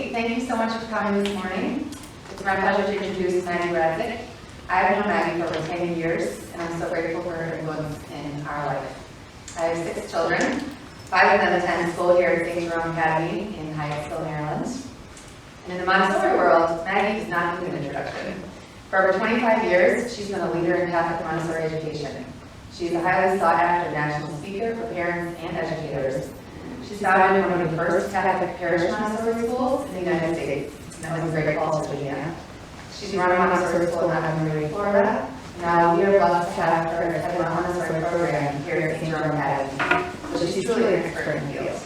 Great. Thank you so much for coming this morning. It's my pleasure to introduce Maggie Radzik. I've known Maggie for over 10 years, and I'm so grateful for her influence in our life. I have 6 children. 5 of them attend school here at St. Jerome Academy in Hyattsville, Maryland. And in the Montessori world, Maggie does not need an introduction. For over 25 years, she's been a leader in Catholic Montessori education. She's a highly sought-after national speaker for parents and educators. She's founded one of the first Catholic parish Montessori schools in the United States, and that was in Great Falls, Virginia. She's run a Montessori school in Monterey, Florida. Now we are blessed to have her as head of the Montessori program here at St. Jerome Academy. So she's truly an expert in the field.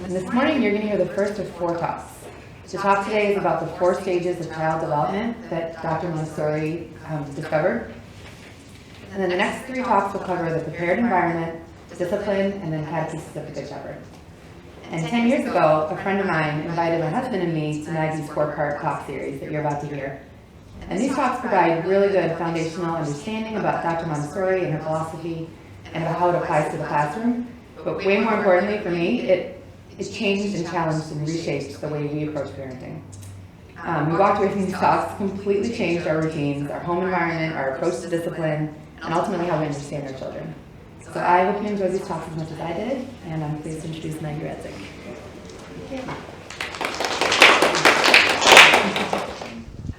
And this morning you're going to hear the first of 4 talks. The talk today is about the 4 stages of child development that Dr. Montessori discovered. And then the next 3 talks will cover the prepared environment, discipline, and then catechesis of the Good Shepherd. And 10 years ago, a friend of mine invited my husband and me to Maggie's 4-part talk series that you're about to hear. And these talks provide really good foundational understanding about Dr. Montessori and her philosophy and about how it applies to the classroom. But way more importantly for me, it changed and challenged and reshaped the way we approach parenting. We walked away from these talks, completely changed our routines, our home environment, our approach to discipline, and ultimately how we understand our children. So I hope you enjoyed these talks as much as I did, and I'm pleased to introduce Maggie Radzik.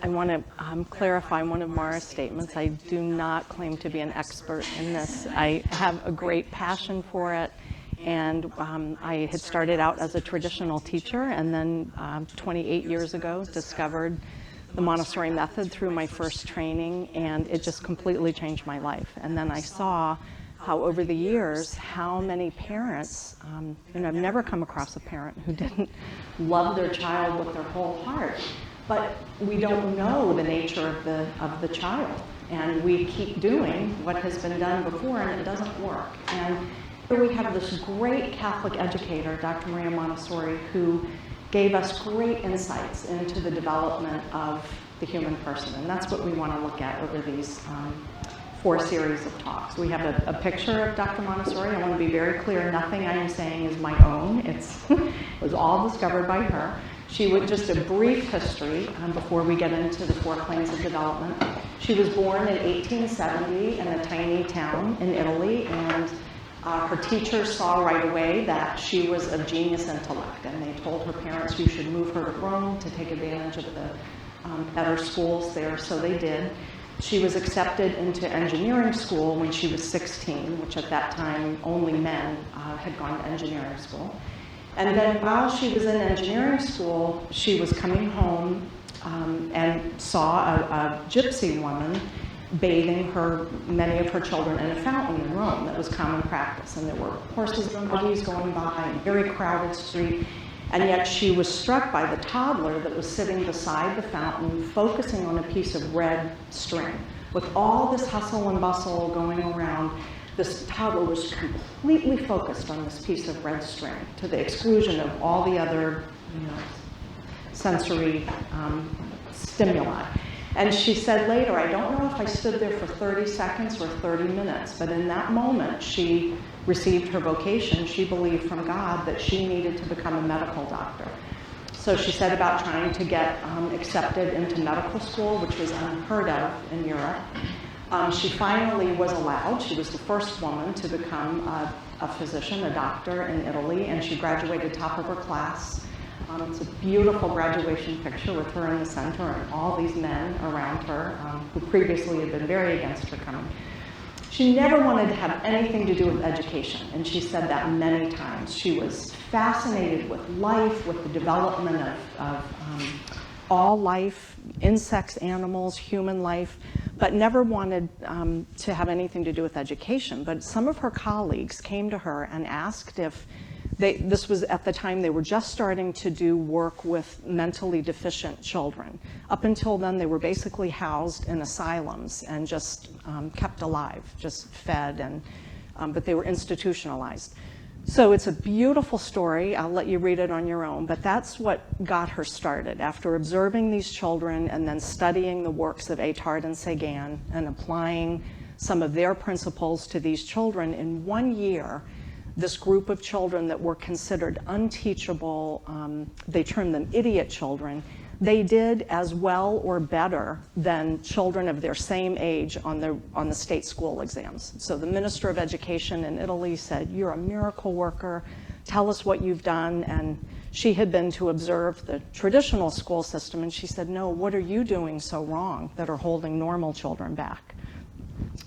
I want to clarify one of Mara's statements. I do not claim to be an expert in this. I have a great passion for it, and I had started out as a traditional teacher, and then 28 years ago discovered the Montessori method through my first training, and it just completely changed my life. And then I saw how over the years, how many parents, I've never come across a parent who didn't love their child with their whole heart, but we don't know the nature of the child. And we keep doing what has been done before, and it doesn't work. And here we have this great Catholic educator, Dr. Maria Montessori, who gave us great insights into the development of the human person. And that's what we want to look at over these 4 series of talks. We have a picture of Dr. Montessori. I want to be very clear, nothing I am saying is my own. It was all discovered by her. She would, just a brief history before we get into the 4 planes of development. She was born in 1870 in a tiny town in Italy, and her teachers saw right away that she was of genius intellect, and they told her parents, you should move her to Rome to take advantage of the better schools there, so they did. She was accepted into engineering school when she was 16, which at that time only men had gone to engineering school. And then while she was in engineering school, she was coming home and saw a gypsy woman bathing many of her children in a fountain in Rome. That was common practice. And there were horses and buggies going by, and a very crowded street. And yet she was struck by the toddler that was sitting beside the fountain, focusing on a piece of red string. With all this hustle and bustle going around, this toddler was completely focused on this piece of red string, to the exclusion of all the other sensory stimuli. And she said later, I don't know if I stood there for 30 seconds or 30 minutes, but in that moment she received her vocation. She believed from God that she needed to become a medical doctor. So she set about trying to get accepted into medical school, which was unheard of in Europe. She finally was allowed. She was the first woman to become a physician, a doctor in Italy, and she graduated top of her class. It's a beautiful graduation picture with her in the center and all these men around her who previously had been very against her coming. She never wanted to have anything to do with education, and she said that many times. She was fascinated with life, with the development of all life, insects, animals, human life, but never wanted to have anything to do with education. But some of her colleagues came to her and asked if this was at the time they were just starting to do work with mentally deficient children. Up until then, they were basically housed in asylums and just kept alive, just fed, but they were institutionalized. So it's a beautiful story. I'll let you read it on your own, but that's what got her started. After observing these children and then studying the works of Etard and Sagan and applying some of their principles to these children, in 1 year, this group of children that were considered unteachable, they termed them idiot children, they did as well or better than children of their same age on the state school exams. So the Minister of Education in Italy said, "You're a miracle worker, tell us what you've done." And she had been to observe the traditional school system, and she said, "No, what are you doing so wrong that are holding normal children back?"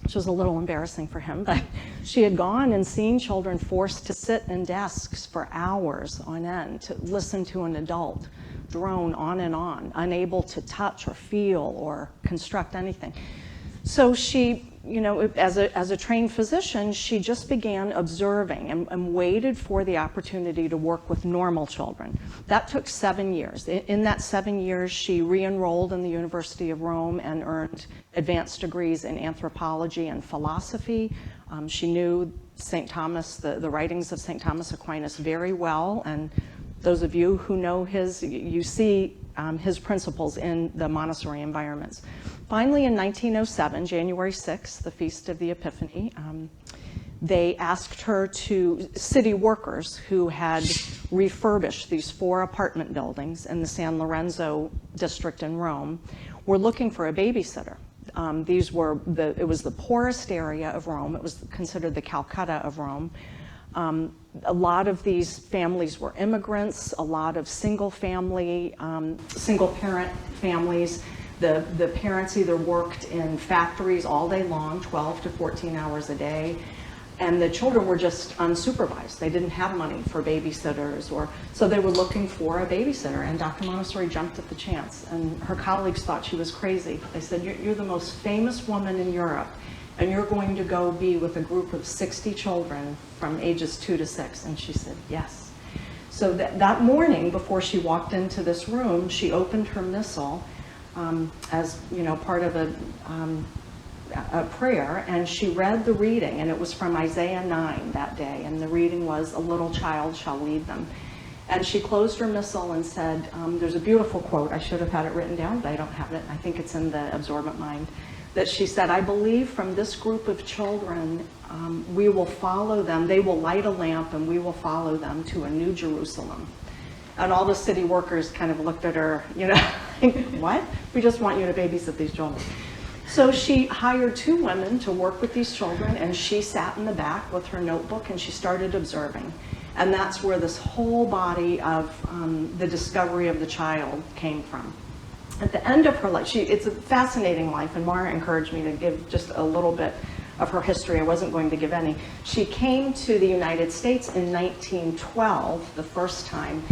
Which was a little embarrassing for him, but she had gone and seen children forced to sit in desks for hours on end to listen to an adult drone on and on, unable to touch or feel or construct anything. So she, as a trained physician, she just began observing and waited for the opportunity to work with normal children. That took 7 years. In that 7 years, she re-enrolled in the University of Rome and earned advanced degrees in anthropology and philosophy. She knew St. Thomas, the writings of St. Thomas Aquinas very well, and those of you who know you see his principles in the Montessori environments. Finally, in 1907, January 6th, the Feast of the Epiphany, they asked her city workers who had refurbished these 4 apartment buildings in the San Lorenzo district in Rome, were looking for a babysitter. It was the poorest area of Rome. It was considered the Calcutta of Rome. A lot of these families were immigrants, a lot of single parent families. The parents either worked in factories all day long, 12 to 14 hours a day, and the children were just unsupervised. They didn't have money for babysitters, so they were looking for a babysitter, and Dr. Montessori jumped at the chance, and her colleagues thought she was crazy. They said, "You're the most famous woman in Europe, and you're going to go be with a group of 60 children from ages 2 to 6, and she said, "Yes." So that morning, before she walked into this room, she opened her missal as part of a prayer, and she read the reading, and it was from Isaiah 9 that day, and the reading was, "A little child shall lead them." And she closed her missal and said, there's a beautiful quote, I should have had it written down, but I don't have it, I think it's in the Absorbent Mind, that she said, "I believe from this group of children, we will follow them, they will light a lamp and we will follow them to a new Jerusalem." And all the city workers kind of looked at her, "What? We just want you to babysit these children." So she hired 2 women to work with these children, and she sat in the back with her notebook and she started observing. And that's where this whole body of the discovery of the child came from. At the end of her life, it's a fascinating life, and Mara encouraged me to give just a little bit of her history. I wasn't going to give any. She came to the United States in 1912, the first time,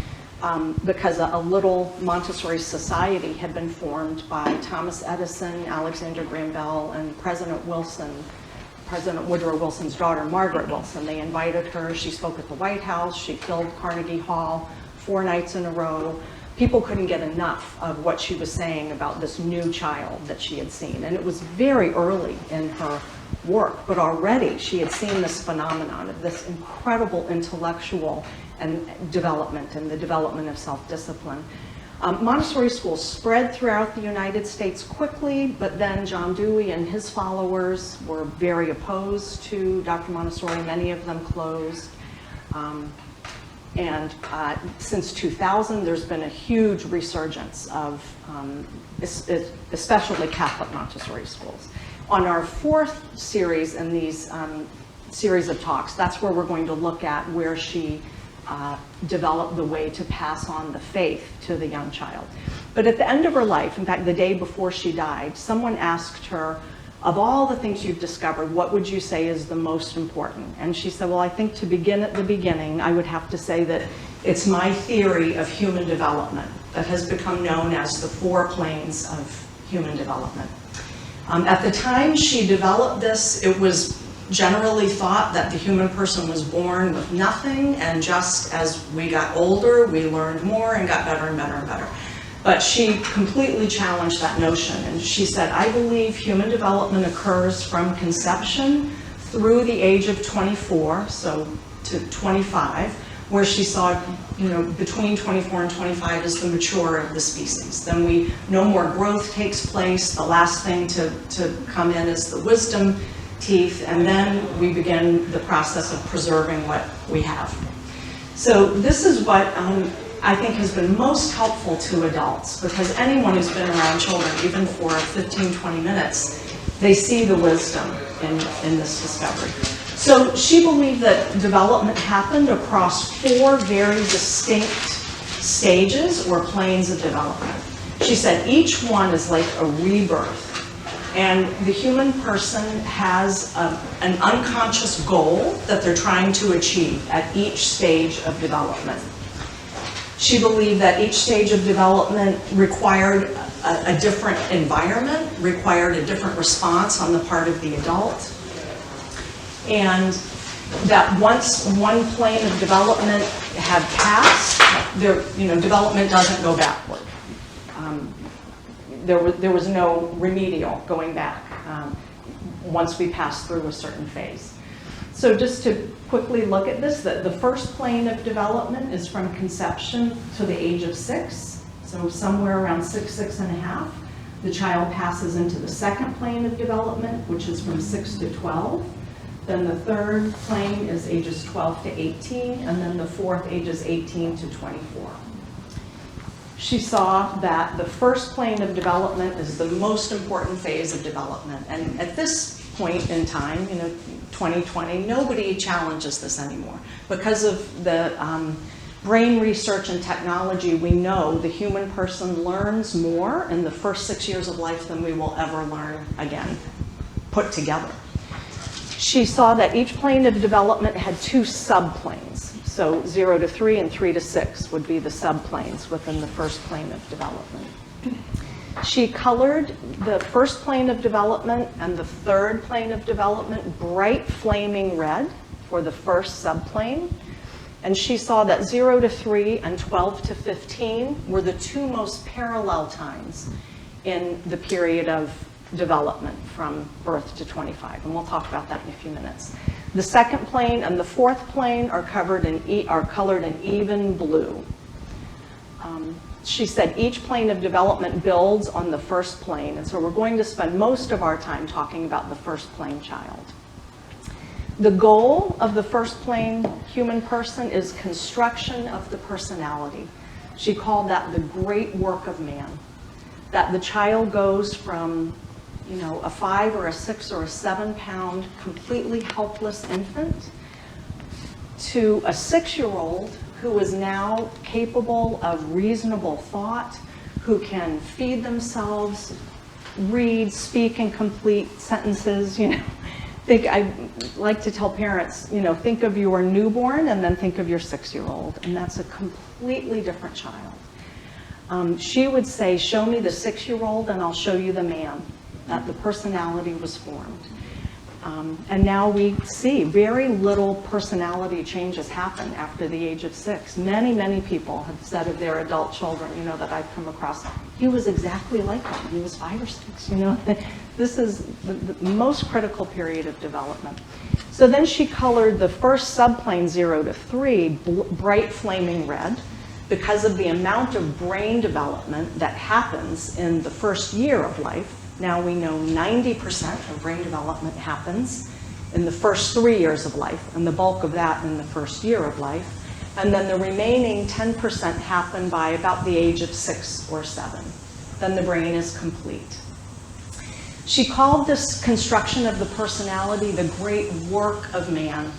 because a little Montessori society had been formed by Thomas Edison, Alexander Graham Bell, and President Woodrow Wilson's daughter, Margaret Wilson. They invited her. She spoke at the White House. She filled Carnegie Hall 4 nights in a row. People couldn't get enough of what she was saying about this new child that she had seen. And it was very early in her work, but already she had seen this phenomenon of this incredible intellectual and development and the development of self-discipline. Montessori schools spread throughout the United States quickly, but then John Dewey and his followers were very opposed to Dr. Montessori. Many of them closed. And since 2000, there's been a huge resurgence of especially Catholic Montessori schools. On our 4th series in these series of talks, that's where we're going to look at where she developed the way to pass on the faith to the young child. But at the end of her life, in fact, the day before she died, someone asked her, "Of all the things you've discovered, what would you say is the most important?" And she said, "Well, I think to begin at the beginning, I would have to say that it's my theory of human development that has become known as the 4 planes of human development." At the time she developed this, it was generally thought that the human person was born with nothing, and just as we got older, we learned more and got better and better and better. But she completely challenged that notion, and she said, "I believe human development occurs from conception through the age of 24, so to 25, where she saw, between 24 and 25 is the mature of the species. Then no more growth takes place. The last thing to come in is the wisdom teeth, and then we begin the process of preserving what we have. So this is what I think has been most helpful to adults, because anyone who's been around children, even for 15, 20 minutes, they see the wisdom in this discovery. So she believed that development happened across 4 very distinct stages or planes of development. She said each one is like a rebirth, and the human person has an unconscious goal that they're trying to achieve at each stage of development. She believed that each stage of development required a different environment, required a different response on the part of the adult, and that once one plane of development had passed, development doesn't go backward. There was no remedial going back once we pass through a certain phase. So just to quickly look at this, the first plane of development is from conception to the age of 6. So somewhere around 6 and a half, the child passes into the second plane of development, which is from 6 to 12. Then the third plane is ages 12 to 18, and then the fourth ages 18 to 24. She saw that the first plane of development is the most important phase of development. And at this point in time, 2020, nobody challenges this anymore. Because of the brain research and technology, we know the human person learns more in the first 6 years of life than we will ever learn again, put together. She saw that each plane of development had 2 subplanes. So 0 to 3 and 3 to 6 would be the subplanes within the first plane of development. She colored the first plane of development and the third plane of development bright flaming red for the first subplane. And she saw that 0 to 3 and 12 to 15 were the 2 most parallel times in the period of development from birth to 25. And we'll talk about that in a few minutes. The second plane and the fourth plane are colored in even blue. She said each plane of development builds on the first plane, and so we're going to spend most of our time talking about the first plane child. The goal of the first plane human person is construction of the personality. She called that the great work of man, that the child goes from a 5 or a 6 or a 7 pound completely helpless infant to a 6-year-old who is now capable of reasonable thought, who can feed themselves, read, speak, and complete sentences. I like to tell parents, think of your newborn and then think of your 6-year-old, and that's a completely different child. She would say, show me the 6-year-old and I'll show you the man, that the personality was formed. And now we see very little personality changes happen after the age of 6. Many, many people have said of their adult children, that I've come across, he was exactly like them. He was 5 or 6, This is the most critical period of development. So then she colored the first subplane 0 to 3 bright flaming red because of the amount of brain development that happens in the first year of life. Now we know 90% of brain development happens in the first 3 years of life, and the bulk of that in the first year of life. And then the remaining 10% happen by about the age of 6 or 7. Then the brain is complete. She called this construction of the personality the great work of man,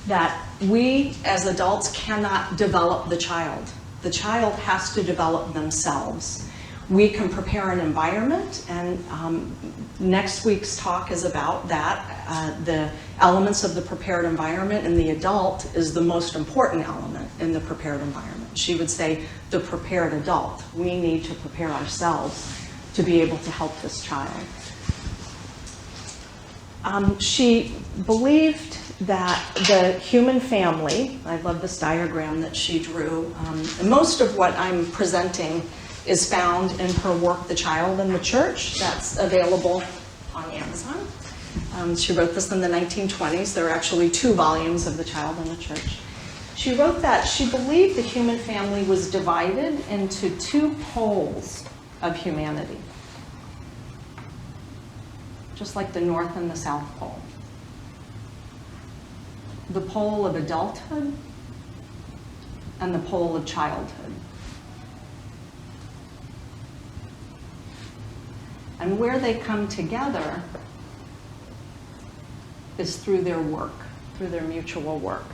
that we as adults cannot develop the child. The child has to develop themselves. We can prepare an environment, and next week's talk is about that. The elements of the prepared environment, and the adult is the most important element in the prepared environment. She would say the prepared adult. We need to prepare ourselves to be able to help this child. She believed that the human family, I love this diagram that she drew, and most of what I'm presenting is found in her work, The Child and the Church, that's available on Amazon. She wrote this in the 1920s. There are actually 2 volumes of The Child and the Church. She wrote that she believed the human family was divided into 2 poles of humanity. just like the North and the South Pole. The pole of adulthood and the pole of childhood. And where they come together is through their work, through their mutual work.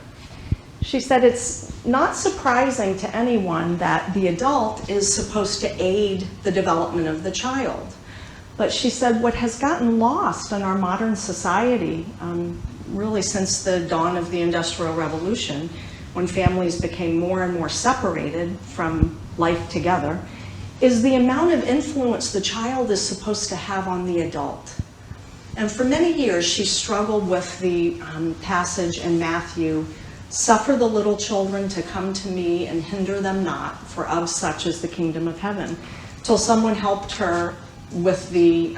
She said it's not surprising to anyone that the adult is supposed to aid the development of the child. But she said what has gotten lost in our modern society, really since the dawn of the Industrial Revolution, when families became more and more separated from life together, is the amount of influence the child is supposed to have on the adult. And for many years, she struggled with the passage in Matthew, "Suffer the little children to come to me and hinder them not, for of such is the kingdom of heaven," till someone helped her with the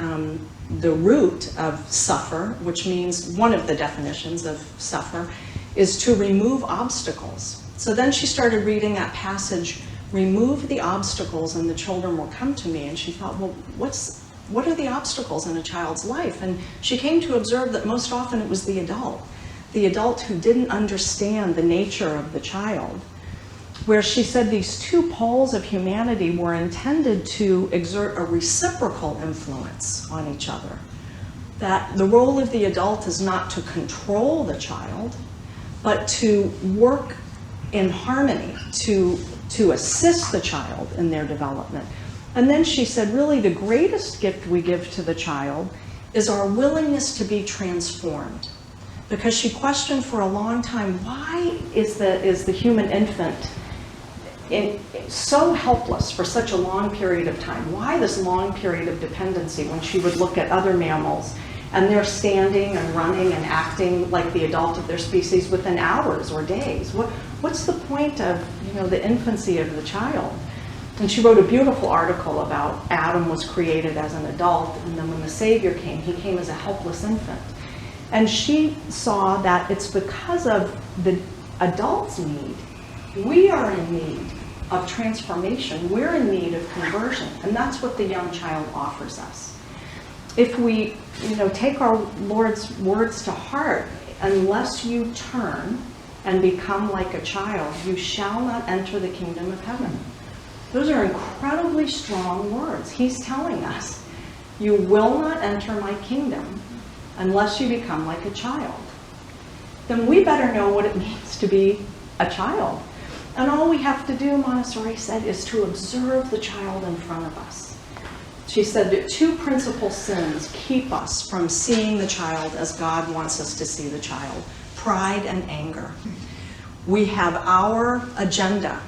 root of suffer, which means one of the definitions of suffer is to remove obstacles. So then she started reading that passage, "Remove the obstacles and the children will come to me," and she thought, well, what are the obstacles in a child's life? And she came to observe that most often it was the adult who didn't understand the nature of the child, where she said these two poles of humanity were intended to exert a reciprocal influence on each other. That the role of the adult is not to control the child, but to work in harmony, to assist the child in their development. And then she said, really the greatest gift we give to the child is our willingness to be transformed. Because she questioned for a long time, why is the human infant so helpless for such a long period of time? Why this long period of dependency when she would look at other mammals and they're standing and running and acting like the adult of their species within hours or days? What's the point of the infancy of the child? And she wrote a beautiful article about Adam was created as an adult, and then when the Savior came, he came as a helpless infant. And she saw that it's because of the adult's need. We are in need of transformation. We're in need of conversion. And that's what the young child offers us. If we, take our Lord's words to heart, unless you turn and become like a child, you shall not enter the kingdom of heaven. Those are incredibly strong words. He's telling us, you will not enter my kingdom unless you become like a child. Then we better know what it means to be a child. And all we have to do, Montessori said, is to observe the child in front of us. She said that two principal sins keep us from seeing the child as God wants us to see the child: pride and anger. We have our agenda.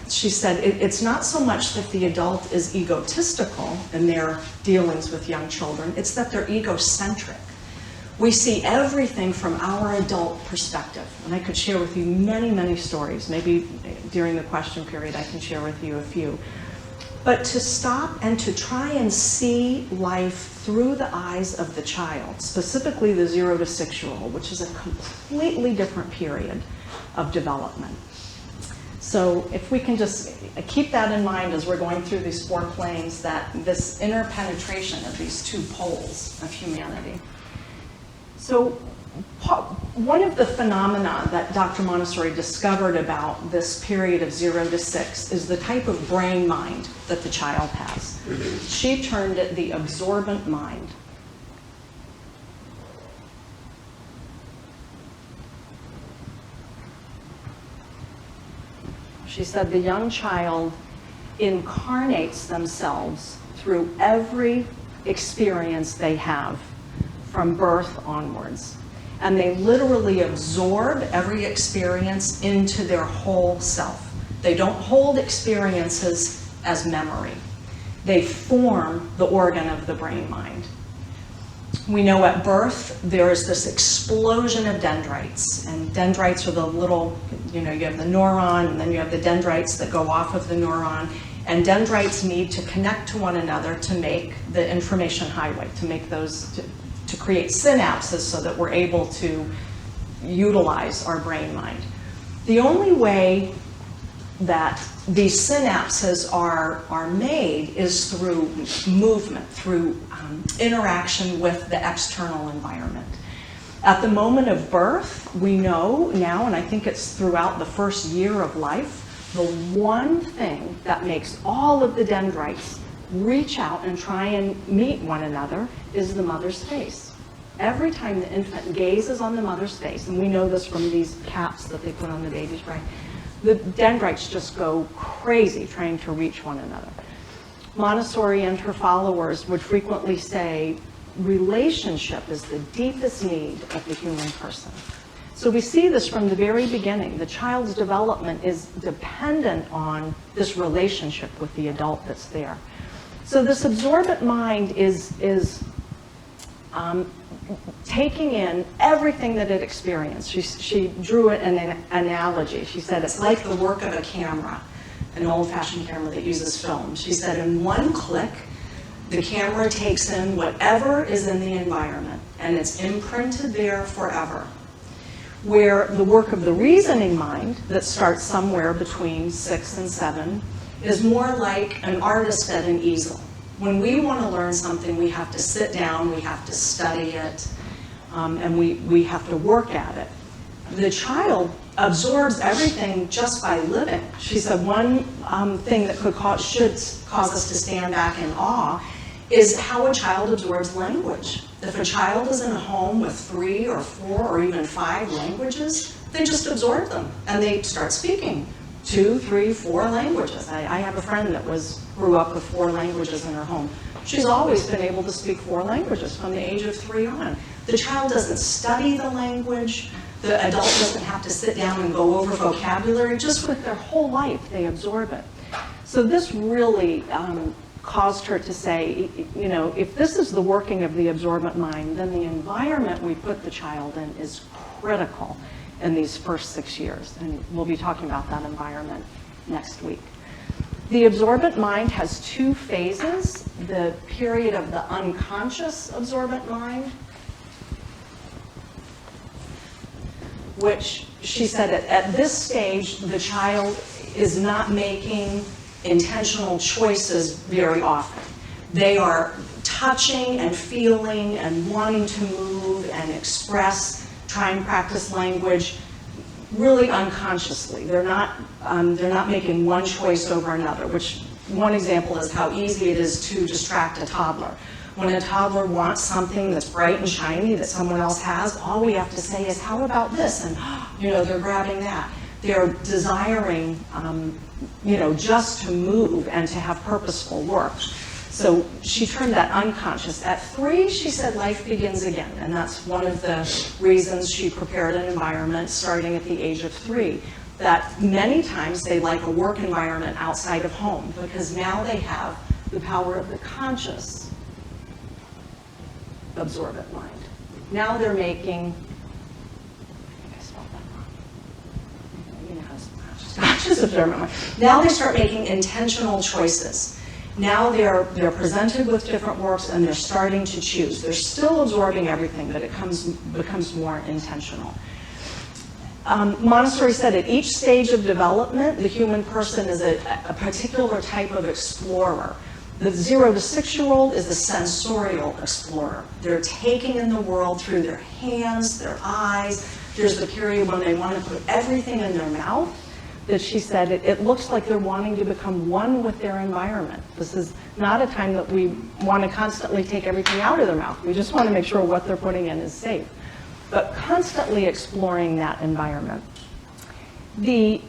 She said it's not so much that the adult is egotistical in their dealings with young children, it's that they're egocentric. We see everything from our adult perspective. And I could share with you many, many stories. Maybe during the question period I can share with you a few. But to stop and to try and see life through the eyes of the child, specifically the 0 to 6-year-old, which is a completely different period of development. So if we can just keep that in mind as we're going through these 4 planes, that this interpenetration of these two poles of humanity. So one of the phenomena that Dr. Montessori discovered about this period of 0 to 6 is the type of brain mind that the child has. She termed it the absorbent mind. She said the young child incarnates themselves through every experience they have from birth onwards. And they literally absorb every experience into their whole self. They don't hold experiences as memory. They form the organ of the brain mind. We know at birth there is this explosion of dendrites, and dendrites are the little, you have the neuron, and then you have the dendrites that go off of the neuron, and dendrites need to connect to one another to make the information highway, to make those, to create synapses so that we're able to utilize our brain mind. The only way that these synapses are made is through movement, through interaction with the external environment. At the moment of birth, we know now, and I think it's throughout the first year of life, the one thing that makes all of the dendrites reach out and try and meet one another is the mother's face. Every time the infant gazes on the mother's face, and we know this from these caps that they put on the baby's brain, the dendrites just go crazy trying to reach one another. Montessori and her followers would frequently say, relationship is the deepest need of the human person. So we see this from the very beginning. The child's development is dependent on this relationship with the adult that's there. So this absorbent mind is taking in everything that it experienced. She drew it in an analogy. She said it's like the work of a camera, an old-fashioned camera that uses film. She said in one click, the camera takes in whatever is in the environment, and it's imprinted there forever. Where the work of the reasoning mind, that starts somewhere between 6 and 7, is more like an artist at an easel. When we want to learn something, we have to sit down, we have to study it, and we have to work at it. The child absorbs everything just by living. She said one thing that should cause us to stand back in awe is how a child absorbs language. If a child is in a home with 3 or 4 or even 5 languages, they just absorb them and they start speaking 2, 3, 4 languages. I have a friend that grew up with 4 languages in her home. She's always been able to speak 4 languages from the age of 3 on. The child doesn't study the language. The adult doesn't have to sit down and go over vocabulary. Just with their whole life, they absorb it. So this really caused her to say, you know, if this is the working of the absorbent mind, then the environment we put the child in is critical in these first 6 years. And we'll be talking about that environment next week. The absorbent mind has 2 phases. The period of the unconscious absorbent mind, which she said at this stage, the child is not making intentional choices very often. They are touching and feeling and wanting to move and express, try and practice language really unconsciously. They're not making one choice over another, which one example is how easy it is to distract a toddler. When a toddler wants something that's bright and shiny that someone else has, all we have to say is, how about this? And, you know, they're grabbing that. They're desiring, you know, just to move and to have purposeful work. So she turned that unconscious. At 3, she said life begins again, and that's one of the reasons she prepared an environment starting at the age of 3, that many times they like a work environment outside of home, because now they have the power of the conscious absorbent mind. Now they're making, I think I spelled that wrong. You know how to conscious absorbent mind. Now they start making intentional choices. Now they're presented with different works and they're starting to choose. They're still absorbing everything, but it becomes more intentional. Montessori said at each stage of development, the human person is a particular type of explorer. The 0 to 6-year-old is a sensorial explorer. They're taking in the world through their hands, their eyes. There's the period when they want to put everything in their mouth, that she said it looks like they're wanting to become one with their environment. This is not a time that we want to constantly take everything out of their mouth. We just want to make sure what they're putting in is safe. But constantly exploring that environment. We're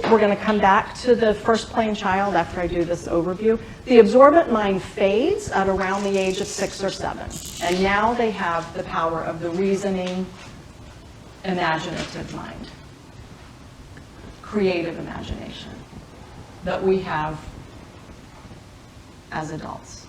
going to come back to the first plane child after I do this overview. The absorbent mind fades at around the age of 6 or 7. And now they have the power of the reasoning, imaginative mind, creative imagination that we have as adults.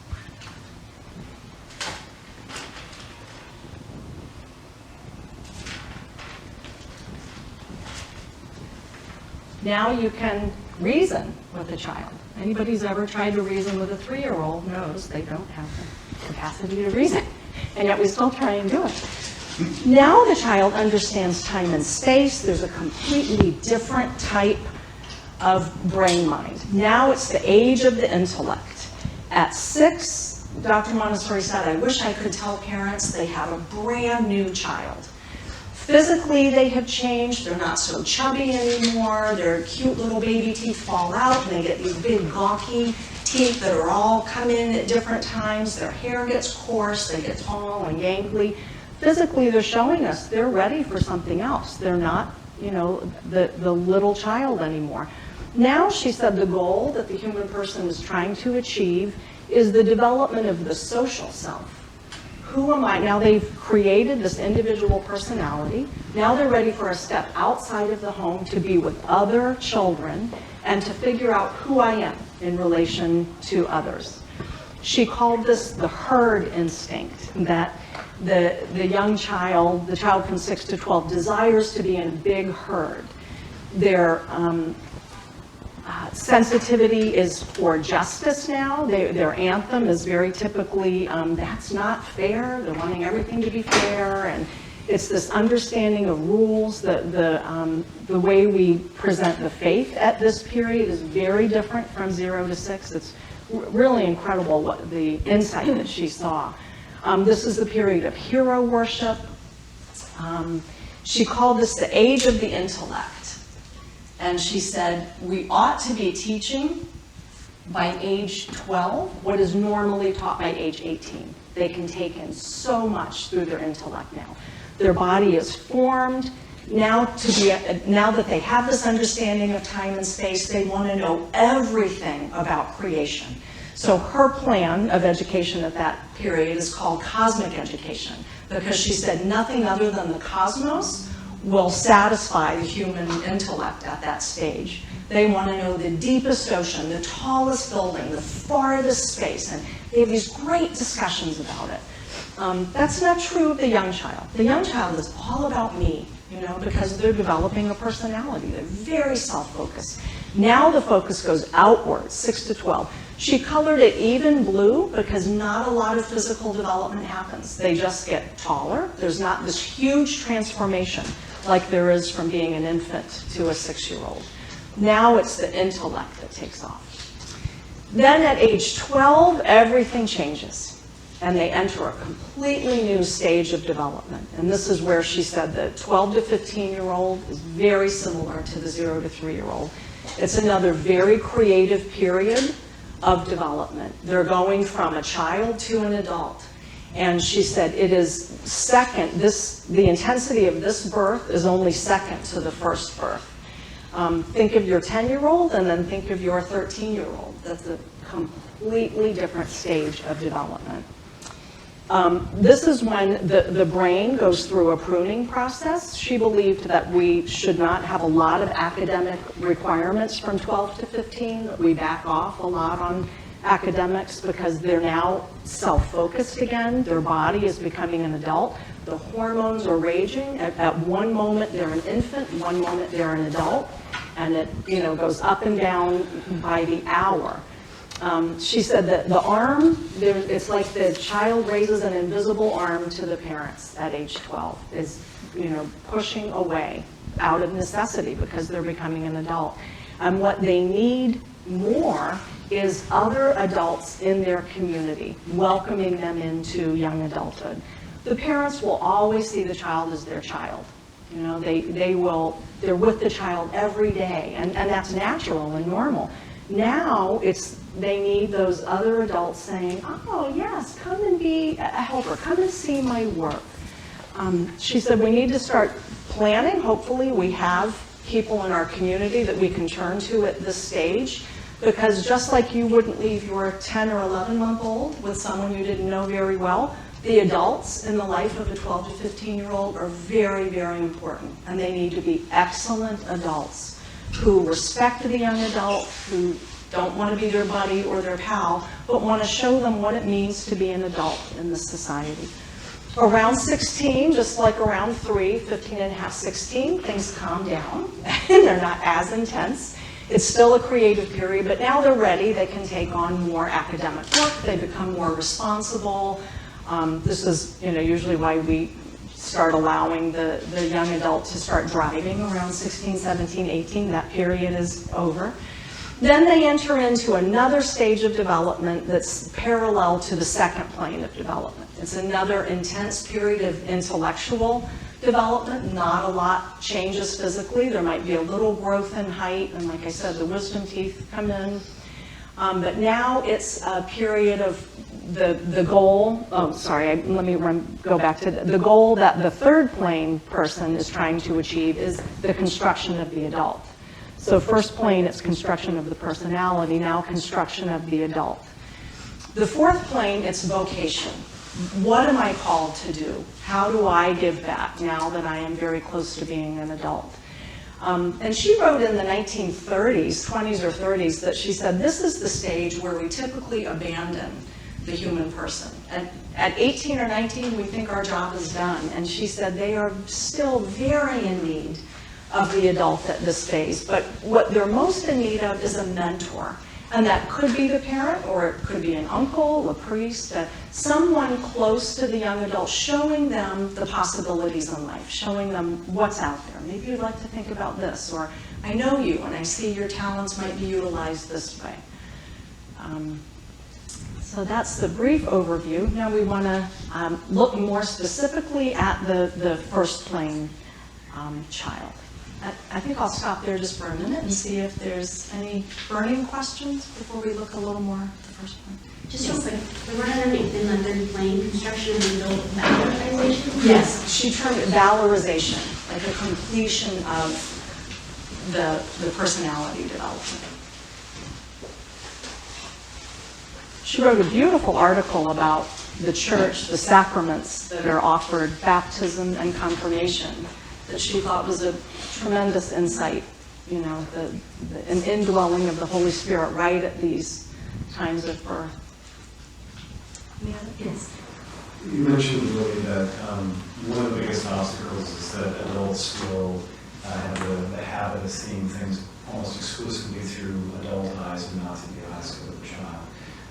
Now you can reason with a child. Anybody who's ever tried to reason with a 3-year-old knows they don't have the capacity to reason, and yet we still try and do it. Now the child understands time and space. There's a completely different type of brain mind. Now it's the age of the intellect. At 6, Dr. Montessori said, I wish I could tell parents they have a brand new child. Physically, they have changed. They're not so chubby anymore. Their cute little baby teeth fall out, and they get these big gawky teeth that are all come in at different times. Their hair gets coarse. They get tall and gangly. Physically, they're showing us they're ready for something else. They're not, the little child anymore. Now, she said, the goal that the human person is trying to achieve is the development of the social self. Who am I? Now they've created this individual personality. Now they're ready for a step outside of the home to be with other children and to figure out who I am in relation to others. She called this the herd instinct, that the young child, the child from 6 to 12, desires to be in a big herd. Their sensitivity is for justice now. Their anthem is very typically, that's not fair. They're wanting everything to be fair. And it's this understanding of rules. The way we present the faith at this period is very different from 0 to 6. It's really incredible what the insight that she saw. This is the period of hero worship. She called this the age of the intellect. And she said, we ought to be teaching by age 12 what is normally taught by age 18. They can take in so much through their intellect now. Their body is formed. Now that they have this understanding of time and space, they want to know everything about creation. So her plan of education at that period is called cosmic education, because she said nothing other than the cosmos will satisfy the human intellect at that stage. They want to know the deepest ocean, the tallest building, the farthest space, and they have these great discussions about it. That's not true of the young child. The young child is all about me, because they're developing a personality. They're very self-focused. Now the focus goes outwards, 6 to 12. She colored it even blue because not a lot of physical development happens. They just get taller. There's not this huge transformation like there is from being an infant to a 6-year-old. Now it's the intellect that takes off. Then at age 12, everything changes, and they enter a completely new stage of development. And this is where she said the 12 to 15-year-old is very similar to the 0 to 3-year-old. It's another very creative period of development. They're going from a child to an adult. And she said it is second, the intensity of this birth is only second to the first birth. Think of your 10-year-old and then think of your 13-year-old. That's a completely different stage of development. This is when the brain goes through a pruning process. She believed that we should not have a lot of academic requirements from 12 to 15, that we back off a lot on academics because they're now self-focused again. Their body is becoming an adult. The hormones are raging. At one moment they're an infant, one moment they're an adult, and it goes up and down by the hour. She said that the arm, it's like the child raises an invisible arm to the parents at age 12, is pushing away out of necessity because they're becoming an adult. And what they need more is other adults in their community, welcoming them into young adulthood. The parents will always see the child as their child. They're with the child every day, and that's natural and normal. Now they need those other adults saying, oh yes, come and be a helper, come and see my work. She said we need to start planning. Hopefully we have people in our community that we can turn to at this stage, because just like you wouldn't leave your 10 or 11-month-old with someone you didn't know very well, the adults in the life of a 12 to 15-year-old are very, very important, and they need to be excellent adults who respect the young adult, who don't want to be their buddy or their pal, but want to show them what it means to be an adult in this society. Around 16, just like around 3, 15 and a half, 16, things calm down, and they're not as intense. It's still a creative period, but now they're ready. They can take on more academic work. They become more responsible. This is usually why we start allowing the young adult to start driving around 16, 17, 18. That period is over. Then they enter into another stage of development that's parallel to the second plane of development. It's another intense period of intellectual development. Not a lot changes physically. There might be a little growth in height, and like I said, the wisdom teeth come in. But now it's a period of the goal, let me go back to the goal that the third plane person is trying to achieve is the construction of the adult. So first plane, it's construction of the personality, now construction of the adult. The fourth plane, it's vocation. What am I called to do? How do I give back now that I am very close to being an adult? And she wrote in the 1930s, 20s or 30s, that she said, this is the stage where we typically abandon the human person. And at 18 or 19, we think our job is done. And she said they are still very in need of the adult at this phase. But what they're most in need of is a mentor. And that could be the parent, or it could be an uncle, a priest, someone close to the young adult, showing them the possibilities in life, showing them what's out there. Maybe you'd like to think about this, or I know you and I see your talents might be utilized this way. So that's the brief overview. Now we want to look more specifically at the first plane child. I think I'll stop there just for a minute and see if there's any burning questions before we look a little more at the first one. Just real quick, the word underneath in the third plane, construction of the adult valorization? Yes, she termed it valorization, like a completion of the personality development. She wrote a beautiful article about the church, the sacraments that are offered, baptism and confirmation, that she thought was a tremendous insight, an indwelling of the Holy Spirit right at these times of birth. Yes. You mentioned really that one of the biggest obstacles is that adults will have the habit of seeing things almost exclusively through adult eyes and not through the eyes of the child.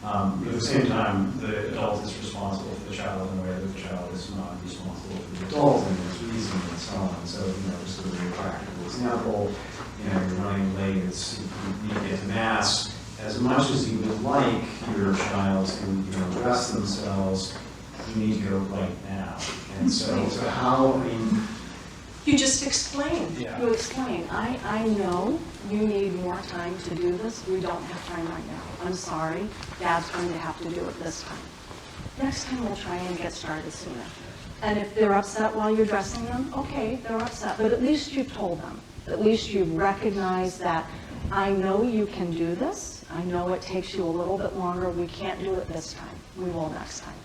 But at the same time, the adult is responsible for the child in a way that the child is not responsible for the adult, and there's reason and so on. So, just a very practical example, you're running late, you need to get to Mass. As much as you would like your child to dress themselves, you need to go right now. And so how, You just explained. Yeah. You explain. I know you need more time to do this. We don't have time right now. I'm sorry. Dad's going to have to do it this time. Next time we'll try and get started sooner. And if they're upset while you're dressing them, okay, they're upset. But at least you've told them. At least you've recognized that I know you can do this. I know it takes you a little bit longer. We can't do it this time. We will next time.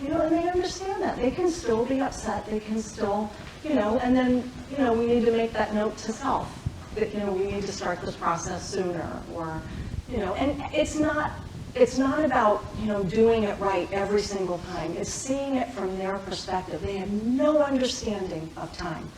And they understand that. They can still be upset. They can still, and then, we need to make that note to self that, we need to start this process sooner, or, and it's not about, doing it right every single time. It's seeing it from their perspective. They have no understanding of time.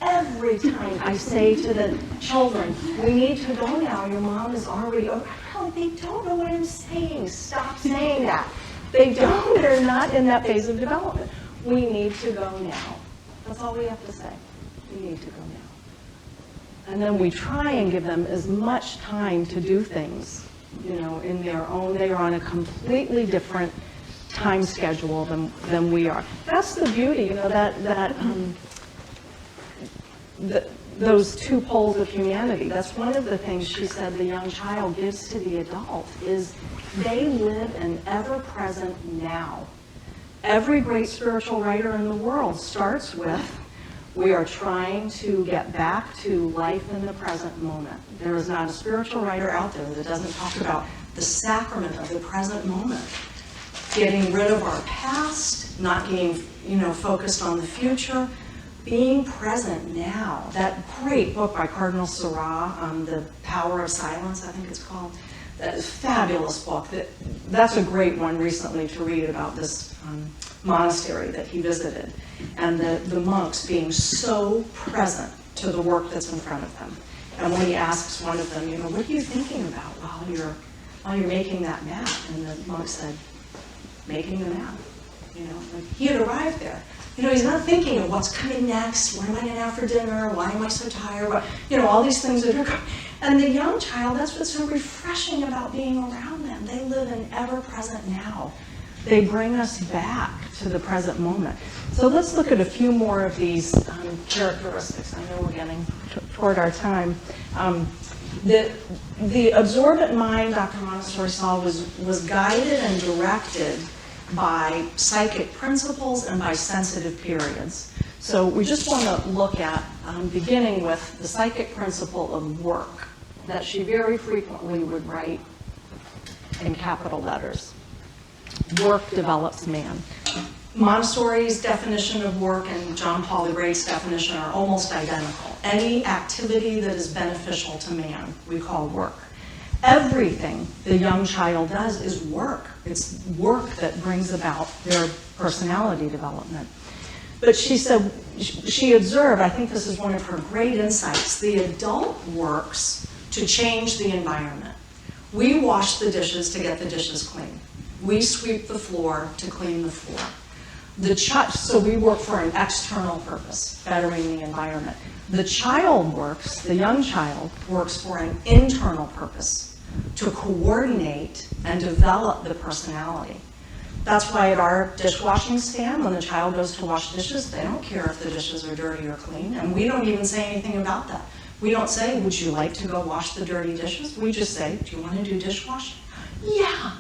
Every time I say to the children, we need to go now, your mom is already over. No, they don't know what I'm saying. Stop saying that. They don't, they're not in that phase of development. We need to go now. That's all we have to say. We need to go now. And then we try and give them as much time to do things, in their own. They are on a completely different time schedule than we are. That's the beauty, those two poles of humanity. That's one of the things she said the young child gives to the adult is they live in ever-present now. Every great spiritual writer in the world starts with, we are trying to get back to life in the present moment. There is not a spiritual writer out there that doesn't talk about the sacrament of the present moment. Getting rid of our past, not being, focused on the future, being present now. That great book by Cardinal Sarah, The Power of Silence, I think it's called. That is a fabulous book. That's a great one recently to read about this monastery that he visited, and the monks being so present to the work that's in front of them. And when he asks one of them, what are you thinking about while you're making that map? And the monk said, making the map. like he had arrived there. He's not thinking of what's coming next, what am I gonna have for dinner, why am I so tired, all these things that are coming. And the young child, that's what's so refreshing about being around them. They live in ever-present now. They bring us back to the present moment. So let's look at a few more of these characteristics. I know we're getting toward our time. The absorbent mind, Dr. Montessori saw, was guided and directed by psychic principles and by sensitive periods. So we just want to look at, beginning with the psychic principle of work, that she very frequently would write in capital letters. Work develops man. Montessori's definition of work and John Paul the Great's definition are almost identical. Any activity that is beneficial to man, we call work. Everything the young child does is work. It's work that brings about their personality development. But she said, she observed, I think this is one of her great insights, the adult works to change the environment. We wash the dishes to get the dishes clean. We sweep the floor to clean the floor. So we work for an external purpose, bettering the environment. The child works, the young child works for an internal purpose, to coordinate and develop the personality. That's why at our dishwashing stand, when the child goes to wash dishes, they don't care if the dishes are dirty or clean, and we don't even say anything about that. We don't say, would you like to go wash the dirty dishes? We just say, do you want to do dishwashing? Yeah.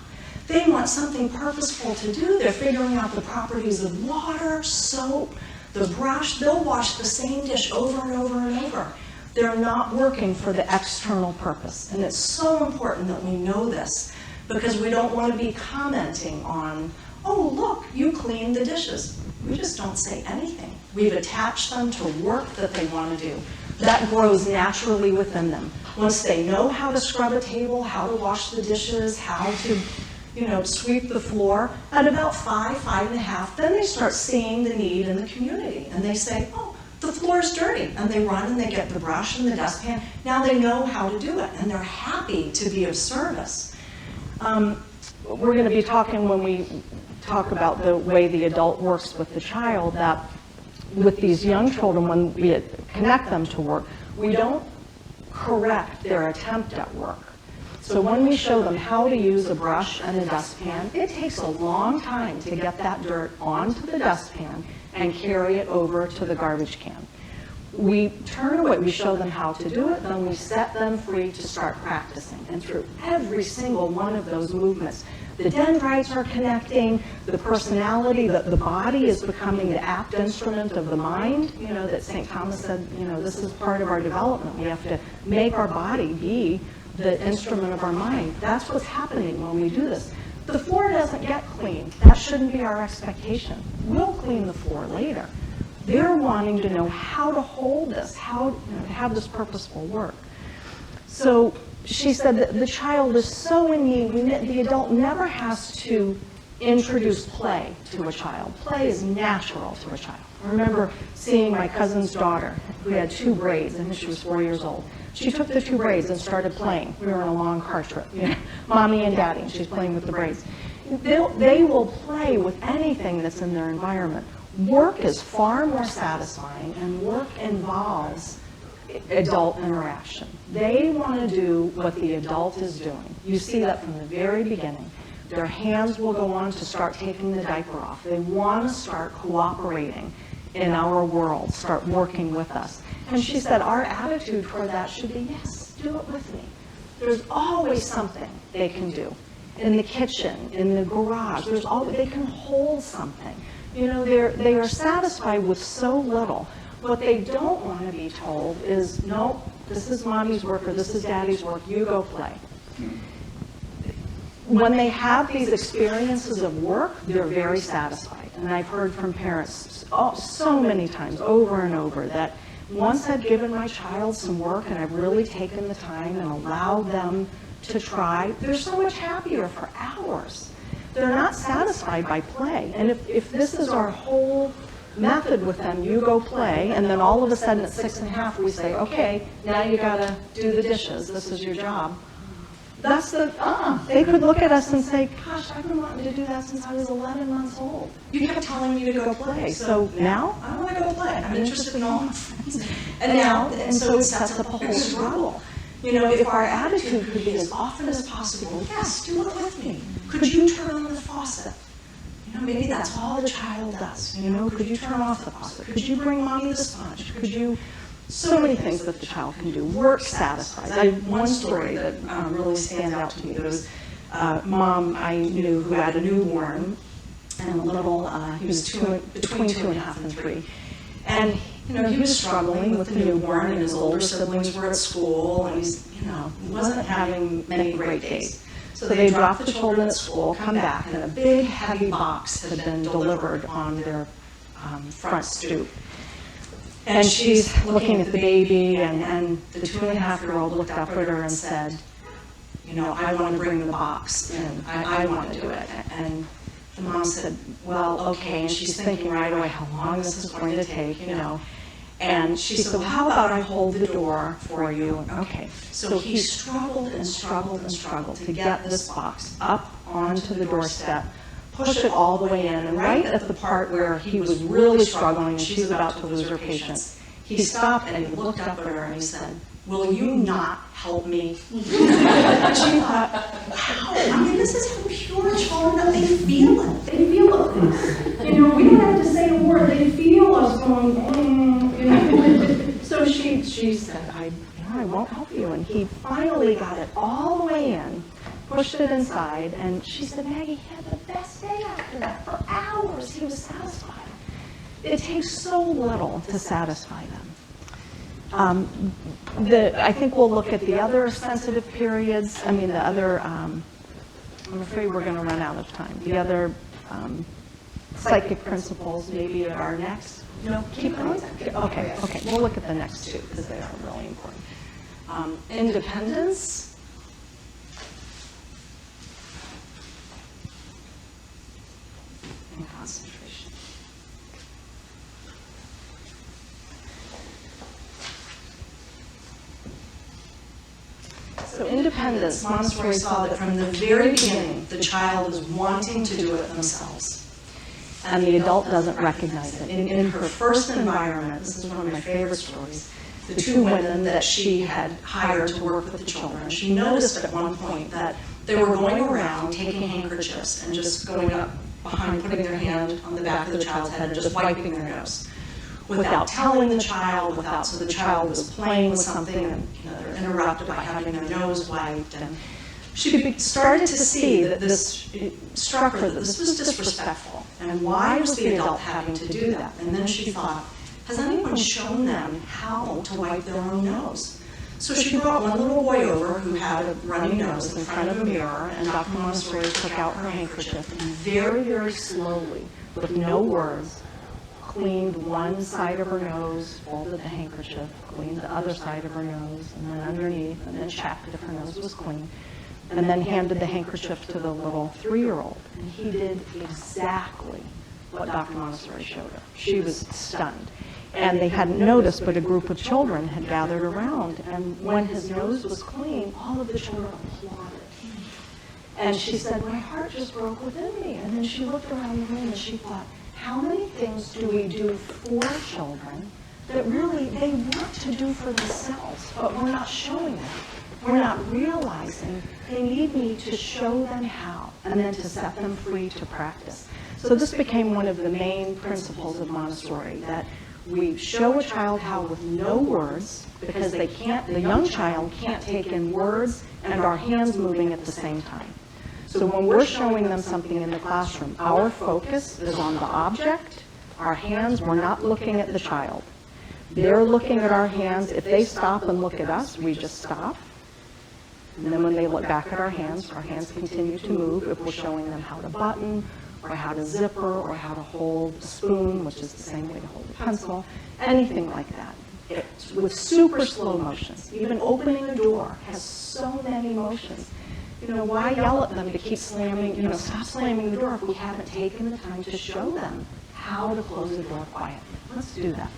They want something purposeful to do. They're figuring out the properties of water, soap, the brush. They'll wash the same dish over and over and over. They're not working for the external purpose. And it's so important that we know this, because we don't want to be commenting on, oh, look, you cleaned the dishes. We just don't say anything. We've attached them to work that they want to do. That grows naturally within them. Once they know how to scrub a table, how to wash the dishes, how to sweep the floor, at about 5, 5.5, then they start seeing the need in the community. And they say, oh, the floor is dirty. And they run and they get the brush and the dustpan. Now they know how to do it, and they're happy to be of service. We're going to be talking, when we talk about the way the adult works with the child, that with these young children, when we connect them to work, we don't correct their attempt at work. So when we show them how to use a brush and a dustpan, it takes a long time to get that dirt onto the dustpan and carry it over to the garbage can. We turn away, we show them how to do it, then we set them free to start practicing. And through every single one of those movements, the dendrites are connecting, the personality, the body is becoming the apt instrument of the mind. That St. Thomas said, this is part of our development. We have to make our body be the instrument of our mind. That's what's happening when we do this. The floor doesn't get cleaned. That shouldn't be our expectation. We'll clean the floor later. They're wanting to know how to hold this, how to have this purposeful work. So she said that the child is so in need, the adult never has to introduce play to a child. Play is natural to a child. I remember seeing my cousin's daughter, who had 2 braids, and she was 4 years old. She took the 2 braids and started playing. We were on a long car trip, mommy and daddy, and she's playing with the braids. They will play with anything that's in their environment. Work is far more satisfying, and work involves adult interaction. They want to do what the adult is doing. You see that from the very beginning. Their hands will go on to start taking the diaper off. They want to start cooperating in our world, start working with us. And she said our attitude for that should be, yes, do it with me. There's always something they can do. In the kitchen, in the garage, they can hold something. They are satisfied with so little. What they don't want to be told is, no, this is mommy's work or this is daddy's work, you go play. When they have these experiences of work, they're very satisfied. And I've heard from parents so many times, over and over, that once I've given my child some work and I've really taken the time and allowed them to try, they're so much happier for hours. They're not satisfied by play. And if this is our whole method with them, you go play, and then all of a sudden at 6.5 we say, okay, now you gotta do the dishes, this is your job. That's the, they could look at us and say, gosh, I've been wanting to do that since I was 11 months old. You kept telling me to go play, so now I want to go play. I'm interested in all my friends. And so it sets up a whole struggle. You know, if our attitude could be as often as possible, yes, do it with me. Could you turn on the faucet? You know, maybe that's all the child does. You know, could you turn off the faucet? Could you bring mommy the sponge? Could you, so many things that the child can do. Work satisfies. I have one story that really stands out to me. There was a mom I knew who had a newborn, and a little, he was between 2.5 and 3. And, you know, he was struggling with the newborn, and his older siblings were at school, and he's, you know, wasn't having many great days. So they dropped the children at school, come back, and a big, heavy box had been delivered on their front stoop. And she's looking at the baby, and the 2.5-year-old looked up at her and said, you know, I want to bring the box in. I want to do it. And the mom said, well, okay. And she's thinking right away how long this is going to take, you know. And she said, well, how about I hold the door for you? And, okay. So he struggled and struggled and struggled to get this box up onto the doorstep, push it all the way in, and right at the part where he was really struggling and she's about to lose her patience, he stopped and he looked up at her and he said, will you not help me? And she thought, wow, I mean, this is how pure children are. They feel it. They feel it. You know, we don't have to say a word. They feel us going, you know. So she said, I won't help you. And he finally got it all the way in, pushed it inside, and she said, Maggie, he had the best day after that. For hours, he was satisfied. It takes so little to satisfy them. I think we'll look at the other sensitive periods. I mean, the other, I'm afraid we're going to run out of time. The other psychic principles maybe at our next. No, keep going. Okay. We'll look at the next two because they are really important. Independence. And concentration. So independence, Montessori saw that from the very beginning, the child is wanting to do it themselves. And the adult doesn't recognize it. In her first environment, this is one of my favorite stories, the 2 women that she had hired to work with the children, she noticed at one point that they were going around taking handkerchiefs and just going up behind, putting their hand on the back of the child's head and just wiping their nose, without telling the child, so the child was playing with something and they're interrupted by having their nose wiped. And she started to see that this, it struck her that this was disrespectful. And why was the adult having to do that? And then she thought, has anyone shown them how to wipe their own nose? So she brought one little boy over who had a runny nose in front of a mirror, and Dr. Montessori took out her handkerchief and very, very slowly, with no words, cleaned one side of her nose, folded the handkerchief, cleaned the other side of her nose, and then underneath, and then checked if her nose was clean, and then handed the handkerchief to the little 3-year-old. And he did exactly what Dr. Montessori showed her. She was stunned. And they hadn't noticed, but a group of children had gathered around, and when his nose was clean, all of the children applauded. And she said, my heart just broke within me. And then she looked around the room and she thought, how many things do we do for children that really they want to do for themselves, but we're not showing them. We're not realizing they need me to show them how, and then to set them free to practice. So this became one of the main principles of Montessori, that we show a child how with no words, because they can't, the young child can't take in words and our hands moving at the same time. So when we're showing them something in the classroom, our focus is on the object, our hands, we're not looking at the child. They're looking at our hands. If they stop and look at us, we just stop. And then when they look back at our hands continue to move if we're showing them how to button, or how to zipper, or how to hold a spoon, which is the same way to hold a pencil, anything like that. It's with super slow motions. Even opening a door has so many motions. You know, why yell at them to keep slamming, stop slamming the door if we haven't taken the time to show them how to close the door quietly? Let's do that.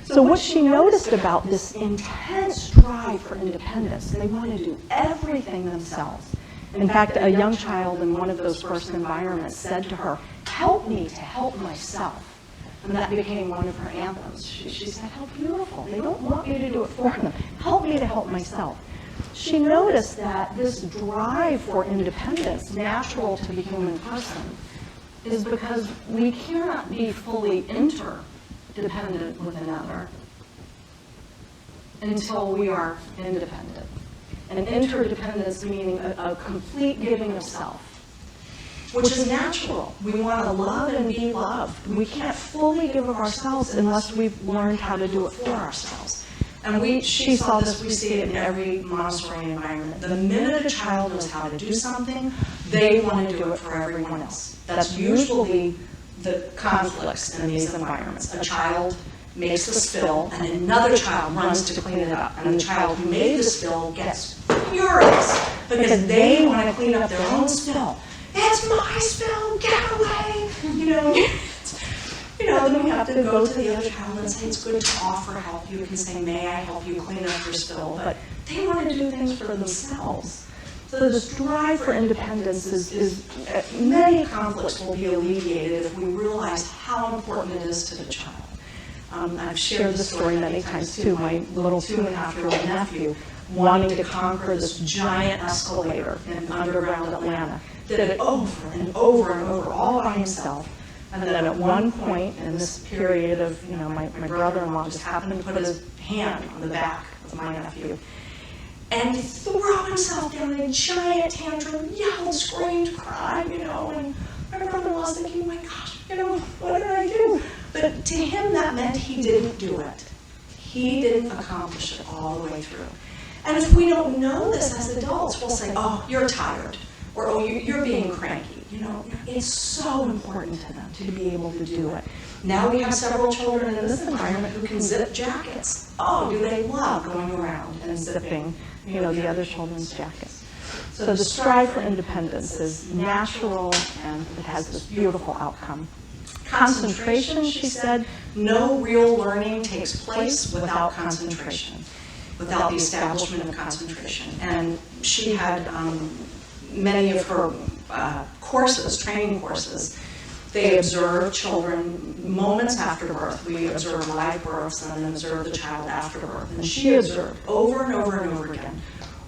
So what she noticed about this intense drive for independence, they want to do everything themselves. In fact, a young child in one of those first environments said to her, "Help me to help myself." And that became one of her anthems. She said, "How beautiful. They don't want me to do it for them. Help me to help myself." She noticed that this drive for independence, natural to the human person, is because we cannot be fully interdependent with another until we are independent. And interdependence meaning a complete giving of self, which is natural. We want to love and be loved. We can't fully give of ourselves unless we've learned how to do it for ourselves. And she saw this, we see it in every Montessori environment. The minute a child knows how to do something, they want to do it for everyone else. That's usually the conflicts in these environments. A child makes a spill, and another child runs to clean it up. And the child who made the spill gets furious because they want to clean up their own spill. It's my spill, get away! Then we have to go to the other child and say, it's good to offer help. You can say, may I help you clean up your spill? But they want to do things for themselves. So this drive for independence is many conflicts will be alleviated if we realize how important it is to the child. I've shared this story many times too. My little 2.5-year-old nephew wanting to conquer this giant escalator in underground Atlanta, did it over and over and over all by himself. And then at one point in this period of, my brother-in-law just happened to put his hand on the back of my nephew and throw himself down in a giant tantrum, yelled, screamed, cried, and my brother-in-law's thinking, oh my gosh, what did I do? But to him that meant he didn't do it. He didn't accomplish it all the way through. And if we don't know this as adults, we'll say, oh, you're tired, or oh, you're being cranky. It's so important to them to be able to do it. Now we have several children in this environment who can zip jackets. Oh, do they love going around and zipping, the other children's jackets. So the strive for independence is natural and it has this beautiful outcome. Concentration, she said, no real learning takes place without concentration, without the establishment of concentration. And she had many of her courses, training courses, they observe children moments after birth. We observe live births and then observe the child after birth. And she observed over and over and over again,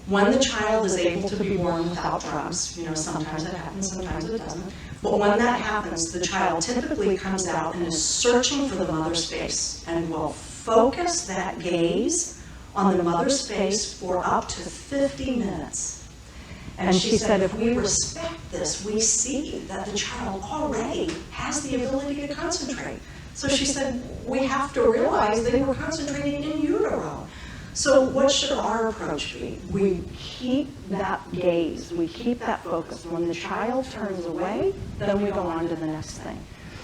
when the child is able to be born without drugs, sometimes it happens, sometimes it doesn't, but when that happens, the child typically comes out and is searching for the mother's face and will focus that gaze on the mother's face for up to 50 minutes. And she said, if we respect this, we see that the child already has the ability to concentrate. So she said, we have to realize they were concentrating in utero. So what should our approach be? We keep that gaze, we keep that focus. When the child turns away, then we go on to the next thing.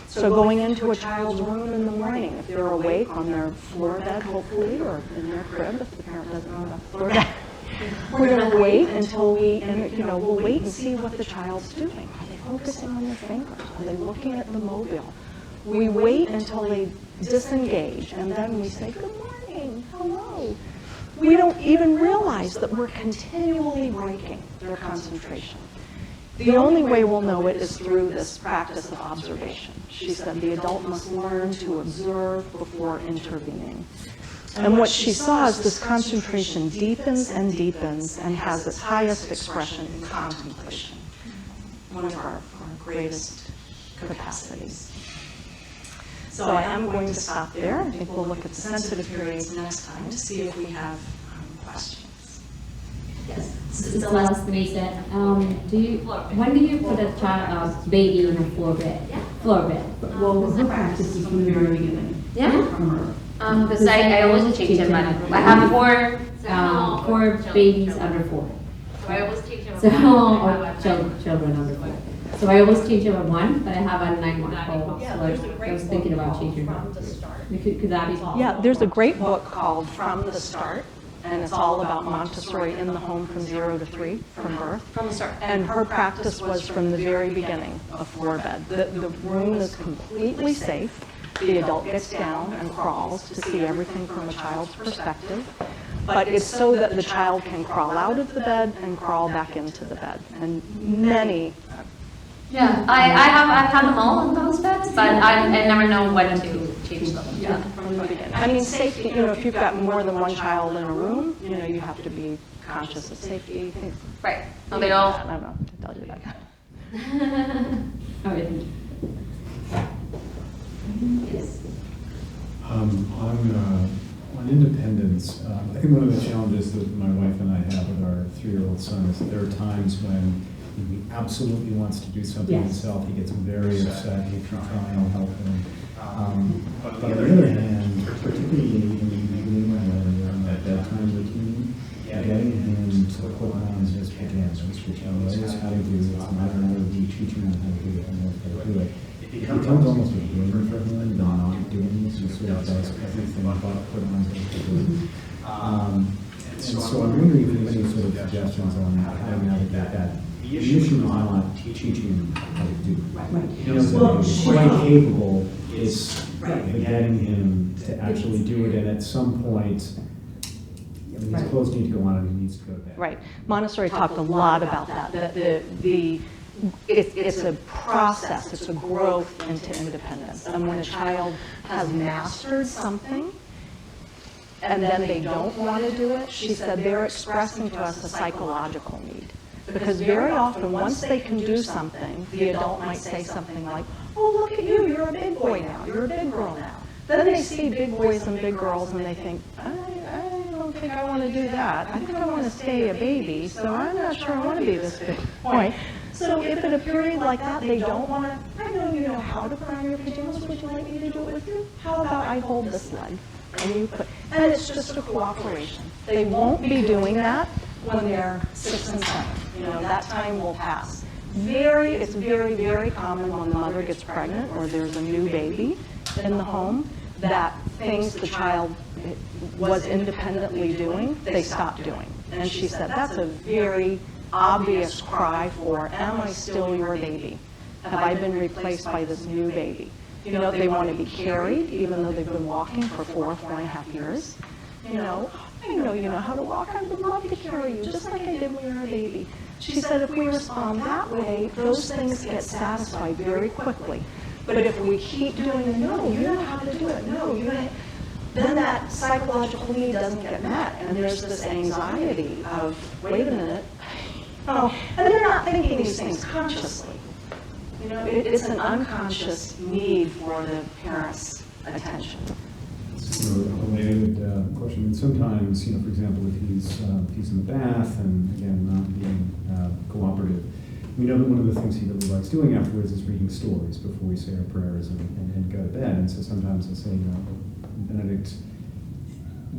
So going into a child's room in the morning, if they're awake on their floor bed, hopefully, or in their crib, if the parent doesn't know about floor bed, we're going to wait until we'll wait and see what the child's doing. Are they focusing on their fingers? Are they looking at the mobile? We wait until they disengage, and then we say, good morning, hello. We don't even realize that we're continually breaking their concentration. The only way we'll know it is through this practice of observation. She said the adult must learn to observe before intervening. And what she saw is this concentration deepens and deepens and has its highest expression in contemplation, one of our greatest capacities. So I am going to stop there. I think we'll look at the sensitive periods next time to see if we have questions. Yes, it's the last Lisa. When do you put a baby in a floor bed? Well, her practice is from the very beginning. Yeah. From her. Because I always change them. I have four babies under 4. So I always teach them. So children under 4. So I always change them at 1, but I have a 9-month-old. So I was thinking about changing them. Could that be possible? Yeah, there's a great book called From the Start, and it's all about Montessori in the home from 0 to 3, from birth. From the start. And her practice was from the very beginning of floor bed. The room is completely safe. the adult gets down and crawls to see everything from a child's perspective. But it's so that the child can crawl out of the bed and crawl back into the bed. And many, Yeah, I've had them all in those beds, but I never know when to change them. Yeah. from the beginning. I mean, safety, if you've got more than one child in a room, you have to be conscious of safety. Things. Right. So they all. I don't know to tell you that. All right, thank you. Yes. On independence, I think one of the challenges that my wife and I have with our 3-year-old son is that there are times when he absolutely wants to do something Yes. himself. He gets very upset if you try and help him. But on the other hand, particularly in the evening when you're on that bedtime routine, getting him to put on his pajamas, which he knows how to do. It's a matter of teaching him how to do it and knows how to do it. It becomes almost a game for him, not doing this. He sort of does everything but put on his pajamas. And so I'm wondering if you have any sort of suggestions on how to navigate that. The issue is not teaching him how to do it. Right. He knows that he's quite capable. It's getting him to actually do it, and at some point, his clothes need to go on and he needs to go to bed. Right. Montessori talked a lot about that. It's a process. It's a growth into independence. And when a child has mastered something, and then they don't want to do it, she said they're expressing to us a psychological need. Because very often, once they can do something, the adult might say something like, oh, look at you, you're a big boy now, you're a big girl now. Then they see big boys and big girls and they think, I don't think I want to do that. I think I want to stay a baby, so I'm not sure I want to be this big boy. So if in a period like that they don't want to, I know you know how to put on your pajamas, would you like me to do it with you? How about I hold this leg? And it's just a cooperation. They won't be doing that when they're 6 and 7. That time will pass. It's very, very common when the mother gets pregnant or there's a new baby in the home that things the child was independently doing, they stop doing. And she said, that's a very obvious cry for, am I still your baby? Have I been replaced by this new baby? They want to be carried, even though they've been walking for 4.5 years. I know you know how to walk. I would love to carry you, just like I did when you were a baby. She said if we respond that way, those things get satisfied very quickly. But if we keep doing, no, you know how to do it, no, then that psychological need doesn't get met. And there's this anxiety of, wait a minute. Oh, and they're not thinking these things consciously. It's an unconscious need for the parent's attention. A related question. And sometimes, for example, if he's in the bath and again not being cooperative, we know that one of the things he really likes doing afterwards is reading stories before we say our prayers and go to bed. And so sometimes I'll say, Benedict,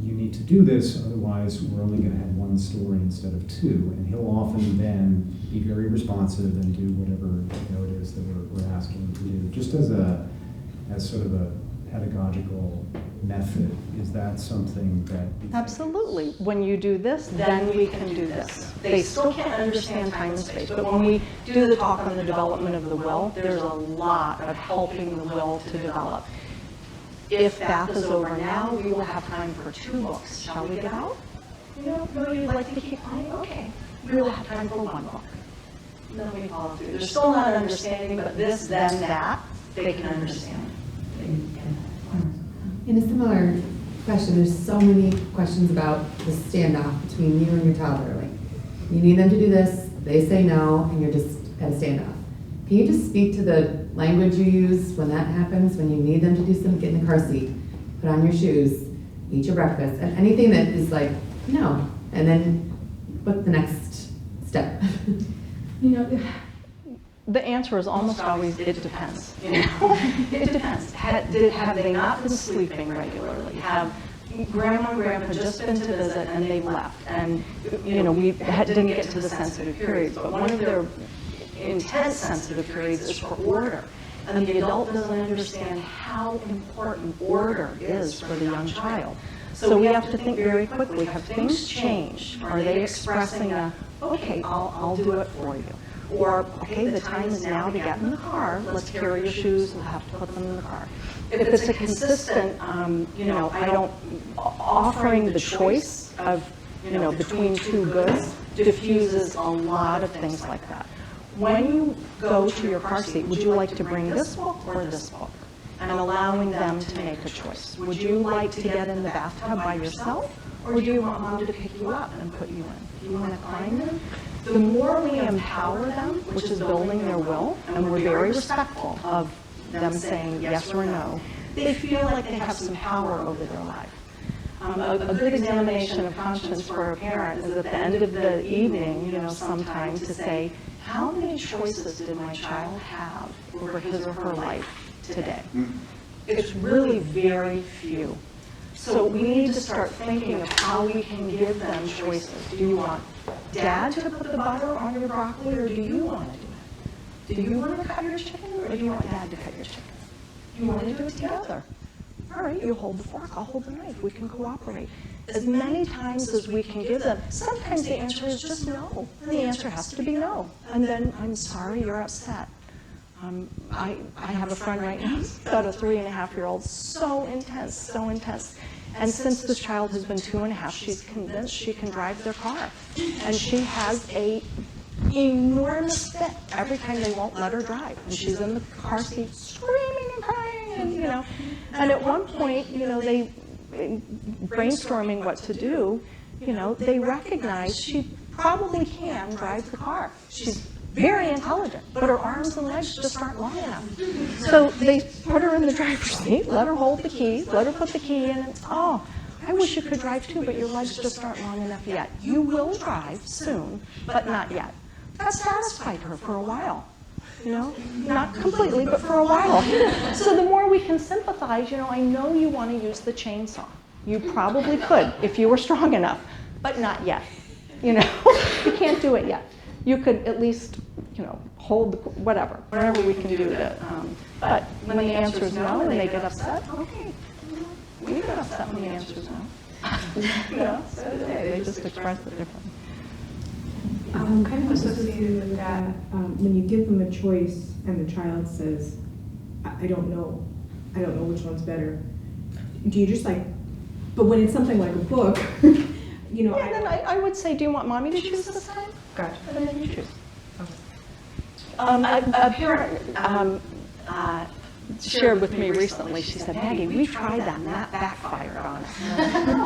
you need to do this, otherwise we're only going to have one story instead of 2. And he'll often then be very responsive and do whatever it is that we're asking him to do. Just as sort of a pedagogical method, is that something that... Absolutely. When you do this, then we can do this. They still can't understand time and space, but when we do the talk on the development of the will, there's a lot of helping the will to develop. If bath is over now, we will have time for 2 books. Shall we get out? No, you'd like to keep playing? Okay. We will have time for 1 book. Then we follow through. They're still not understanding, but this, then, that, they can understand. In a similar question, there's so many questions about the standoff between you and your toddler. Like, you need them to do this, they say no, and you're just at a standoff. Can you just speak to the language you use when that happens, when you need them to do something, get in the car seat, put on your shoes, eat your breakfast, and anything that is like, no, and then what's the next step? The answer is almost always, it depends. It depends. Have they not been sleeping regularly? Have Grandma and Grandpa just been to visit and they left? And, we didn't get to the sensitive periods, but one of their intense sensitive periods is for order. And the adult doesn't understand how important order is for the young child. So we have to think very quickly, have things changed? Are they expressing okay, I'll do it for you? Or, okay, the time is now to get in the car, let's carry your shoes, we'll have to put them in the car. If it's a consistent, offering the choice of, between two goods diffuses a lot of things like that. When you go to your car seat, would you like to bring this book or this book? And allowing them to make a choice. Would you like to get in the bathtub by yourself, or do you want mom to pick you up and put you in? Do you want to climb in? The more we empower them, which is building their will, and we're very respectful of them saying yes or no, they feel like they have some power over their life. A good examination of conscience for a parent is at the end of the evening, sometime to say, how many choices did my child have over his or her life today? It's really very few. So we need to start thinking of how we can give them choices. Do you want dad to put the butter on your broccoli, or do you want to do it? Do you want to cut your chicken, or do you want dad to cut your chicken? You want to do it together. All right, you hold the fork, I'll hold the knife. We can cooperate. As many times as we can give them. Sometimes the answer is just no. And the answer has to be no. And then, I'm sorry, you're upset. I have a friend right now who's got a 3.5-year-old, so intense. And since this child has been 2.5, she's convinced she can drive their car. And she has a enormous fit every time they won't let her drive. And she's in the car seat screaming and crying, and and at one point, they, brainstorming what to do, they recognize she probably can drive the car. She's very intelligent, but her arms and legs just aren't long enough. So they put her in the driver's seat, let her hold the keys, let her put the key in, and I wish you could drive too, but your legs just aren't long enough yet. You will drive soon, but not yet. That satisfied her for a while. Not completely, but for a while. So the more we can sympathize, I know you want to use the chainsaw. You probably could if you were strong enough, but not yet. You can't do it yet. You could at least, hold the, whatever we can do to, but when the answer is no and they get upset, okay, we get upset when the answer is no. So they just express it differently. Kind of associated with that, when you give them a choice and the child says, I don't know which one's better, do you just but when it's something like a book, Yeah, then I would say, do you want mommy to choose this time? Gotcha. And then you choose. A parent shared with me recently, she said, Maggie, we tried that and that backfired on us.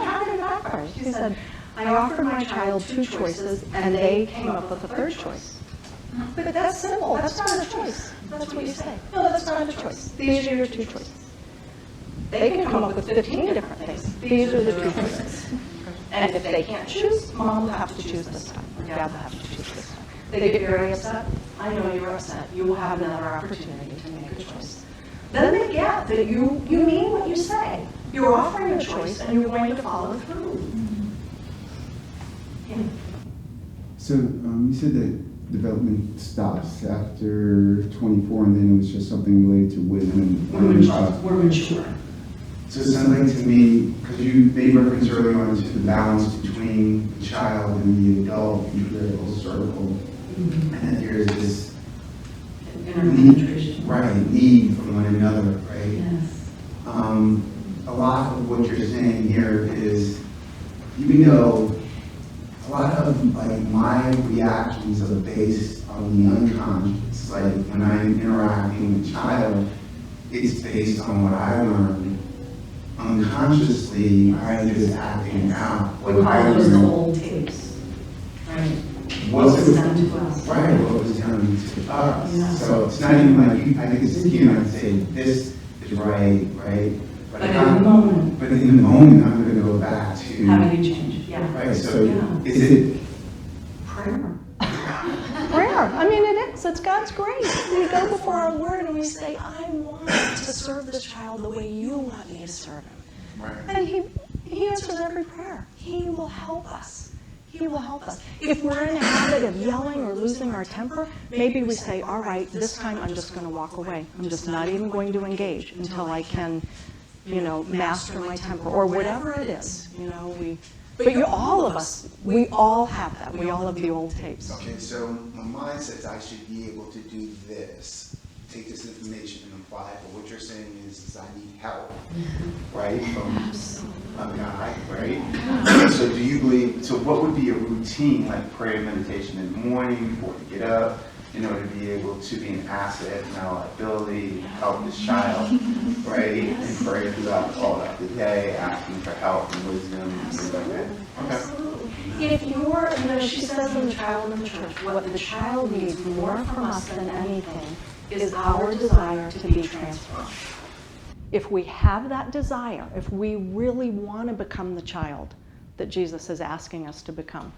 How did it backfire? She said, I offered my child 2 choices and they came up with a 3rd choice. But that's simple, that's not a choice. That's what you say. No, that's not a choice. These are your 2 choices. They can come up with 15 different things. These are the 2 choices. And if they can't choose, mom will have to choose this time, or dad will have to choose this time. They get very upset. I know you're upset. You will have another opportunity to make a choice. Then they get that you mean what you say. You're offering a choice and you're going to follow through. Yeah. So you said that development stops after 24, and then it was just something related to wisdom. We're mature. So it sounds like to me, because you made reference earlier on to the balance between the child and the adult, the whole circle, and that there's this need from one another, right? Yes. A lot of what you're saying here is, even though a lot of my reactions are based on the unconscious, like when I'm interacting with a child, it's based on what I learned. Unconsciously, I'm just acting out what I was the learned. old tapes, right? What was done to us. Right, what was done to us. Yeah. So it's not even like I can sit here and I say, this is right? But in the moment. But in the moment, I'm going to go back to... How do you change? Yeah. Right, so is it... Prayer. Prayer. I mean, it is. It's God's grace. We go before our word and we say, I want to serve this child the way you want me to serve him. Right. And he answers every prayer. He will help us. He will help us. If we're in a habit of yelling or losing our temper, maybe we say, all right, this time I'm just going to walk away. I'm just not even going to engage until I can, master my temper, or whatever it is. But all of us, we all have that. We all have the old tapes. Okay, so my mind says I should be able to do this, take this information and apply it, but what you're saying is I need help, right, from a guy, right? So do you believe, so what would be a routine, like prayer, meditation in the morning, before you get up, in order to be able to be an asset, now ability, help this child, right? And pray throughout the day, asking for help and wisdom and things like that. Okay. If you're, she says in the child in the church, what the child needs more from us than anything is our desire to be transformed. If we have that desire, if we really want to become the child that Jesus is asking us to become,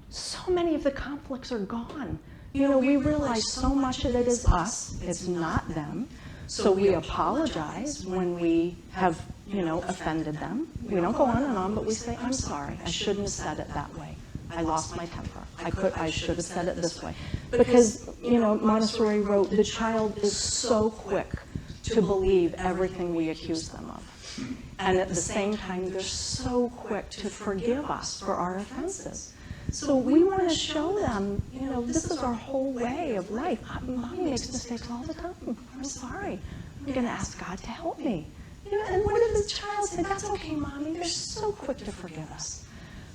so many of the conflicts are gone. We realize so much of it is us, it's not them. So we apologize when we have, offended them. We don't go on and on, but we say, I'm sorry, I shouldn't have said it that way. I lost my temper. I should have said it this way. Because, Montessori wrote, the child is so quick to believe everything we accuse them of. And at the same time, they're so quick to forgive us for our offenses. So we want to show them, this is our whole way of life. Mommy makes mistakes all the time. I'm sorry. I'm going to ask God to help me. And what if the child said, that's okay, Mommy. They're so quick to forgive us.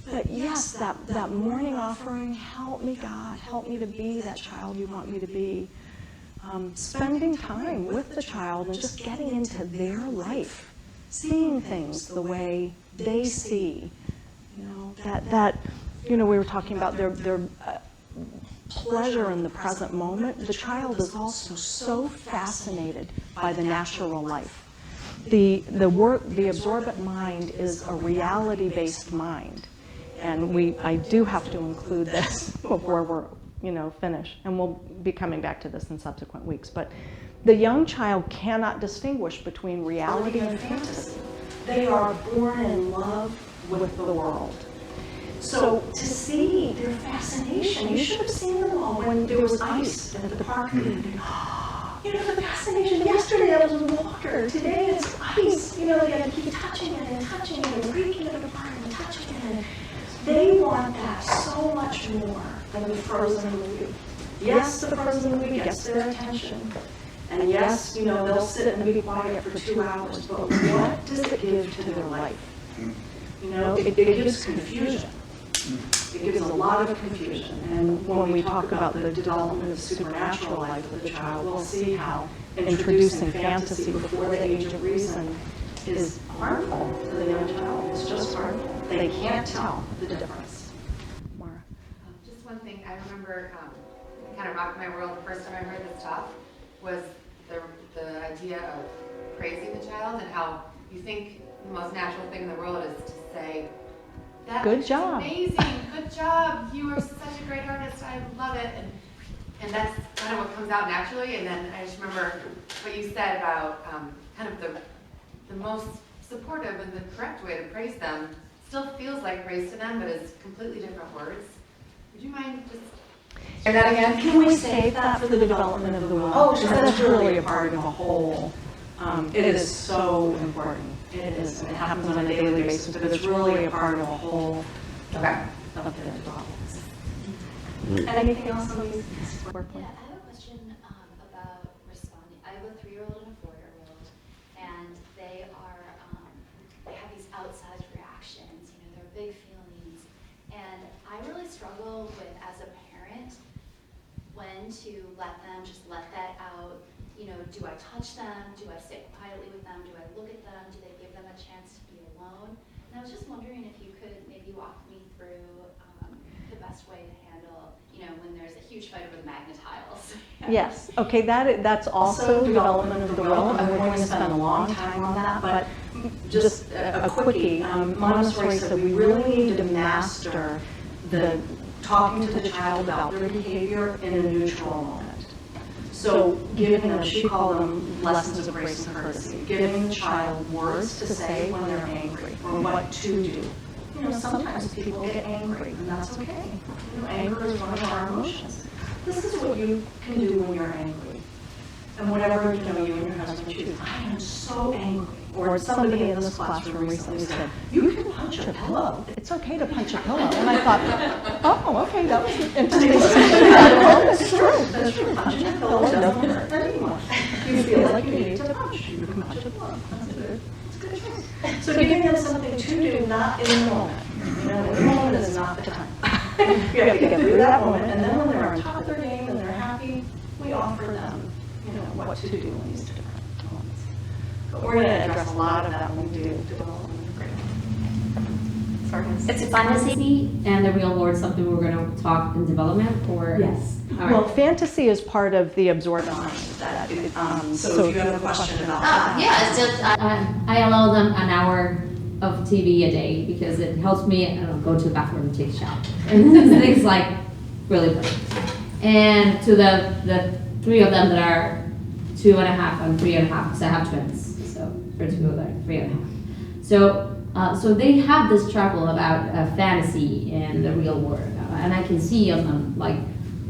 But yes, that morning offering, help me, God. Help me to be that child you want me to be. Spending time with the child and just getting into their life. Seeing things the way they see. We were talking about their pleasure in the present moment. The child is also so fascinated by the natural life. The absorbent mind is a reality-based mind, and I do have to include this before we're finished, and we'll be coming back to this in subsequent weeks. But the young child cannot distinguish between reality and fantasy. They are born in love with the world. So to see their fascination, you should have seen them all when there was ice at the park. The fascination. Yesterday I was with water. Today it's ice. They got to keep touching it and breaking it apart and touching it. And they want that so much more than the Frozen movie. Yes, the Frozen movie gets their attention. And yes, they'll sit and be quiet for 2 hours. But what does it give to their life? It gives confusion. It gives a lot of confusion. And when we talk about the development of supernatural life of the child, we'll see how introducing fantasy before the age of reason is harmful to the young child. It's just harmful. They can't tell the difference. Mara? Just one thing, I remember it kind of rocked my world the first time I heard this talk was the idea of praising the child and how you think the most natural thing in the world is to say, Good job. Amazing, good job. You are such a great artist. I love it. And that's kind of what comes out naturally. And then I just remember what you said about kind of the most supportive and the correct way to praise them still feels like praise to them, but it's completely different words. Would you mind just Say that again? Can we save that for the development of the will? Oh, sure. That's really a part of a whole. It is so important. It is. It happens on a daily basis, but it's really a part of a whole Okay. of the development. And anything else on these work Yeah, I have a question about responding. I have a 3-year-old and a 4-year-old, and they have these outsized reactions. They're big feelings, and I really struggle with, as a parent, when to let that out. Do I touch them? Do I sit quietly with them? Do I look at them? Do they give them a chance to be alone? And I was just wondering if you could maybe walk me through the best way to handle, when there's a huge fight over the magnet tiles. Yes, okay, that's also development of the will, and we're going to spend a long time on that, but just a quickie. Montessori said we really need to master the talking to the child about their behavior in a neutral moment. So giving them, she called them lessons of grace and courtesy, giving the child words to say when they're angry, or what to do. Sometimes people get angry, and that's okay. Anger is one of our emotions. This is what you can do when you're angry. and whatever, you know, you and your husband choose. I am so angry. Or somebody in this classroom recently said, you can punch a pillow. It's okay to punch a pillow. And I thought, oh, okay, that was interesting. That's true. That's true. Punching a pillow doesn't hurt anyone. You feel like you need to punch. You can punch a pillow. It's a good choice. So giving them something to do, not in the moment. You know, in the moment is not the time. You have to get through that moment, and then when they're on top of their game and they're happy, we offer them, you know, what to do in these different moments. But we're going to address a lot of that when we do development. Sorry. It's fantasy and the real world something we're going to talk in development, or? Yes. All right. Well, fantasy is part of the absorbent mind. So if you have a question about that. Yeah, it's just, I allow them an hour of TV a day because it helps me, I don't know, go to the bathroom and take a shower. And things like really perfect. And to the three of them that are 2.5 and 3.5, because I have twins, so for two of them, 3.5. So they have this trouble about fantasy and the real world, and I can see on them like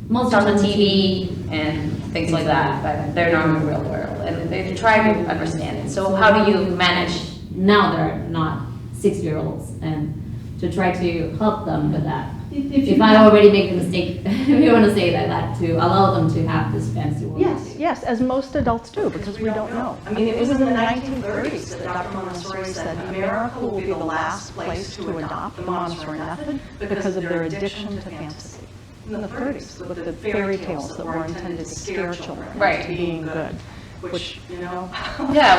most on of the them TV and things like that, but they're not in the real world, and they try to understand it. So how do you manage? Now they're not 6-year-olds, and to try to help them with that. If I already make a mistake, if you want to say that, to allow them to have this fantasy world. Yes, as most adults do, because we don't know. I mean, it was in the 1930s that Dr. Montessori said America will be the last place to adopt the Montessori method because of their addiction to fantasy. In the 30s, with the fairy tales that were intended to scare children into being good, which, you know. Yeah,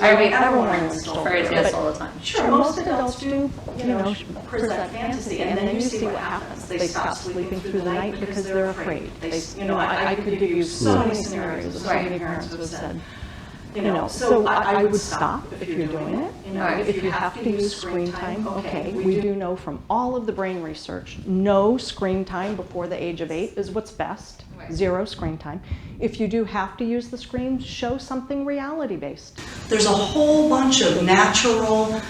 I read everyone stole fairy tales all the time. Sure, most adults do, you know, present fantasy, and then you see what happens. They stop sleeping through the night because they're afraid. You know, I could give you so many scenarios of so many parents who have said, you know, so I would stop if you're doing it. You know, if you have to use screen time, okay. We do know from all of the brain research, no screen time before the age of 8 is what's best. 0 screen time. If you do have to use the screen, show something reality-based. There's a whole bunch of natural,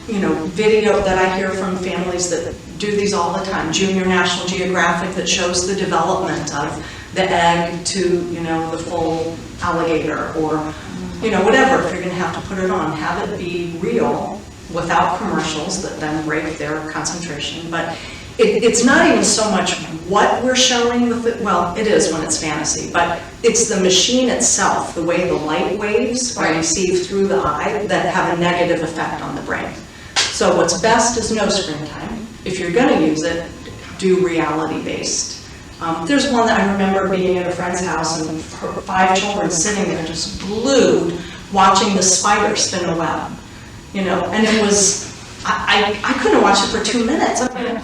you know, video that I hear from families that do these all the time. Junior National Geographic that shows the development of the egg to, you know, the full alligator, or, you know, whatever. If you're going to have to put it on, have it be real without commercials that then break their concentration. But it's not even so much what we're showing with it. Well, it is when it's fantasy, but it's the machine itself, the way the light waves are received through the eye that have a negative effect on the brain. So what's best is no screen time. If you're going to use it, do reality-based. There's one that I remember being at a friend's house and 5 children sitting there just glued, watching the spider spin a web. You know, and it was, I couldn't watch it for 2 minutes. I mean,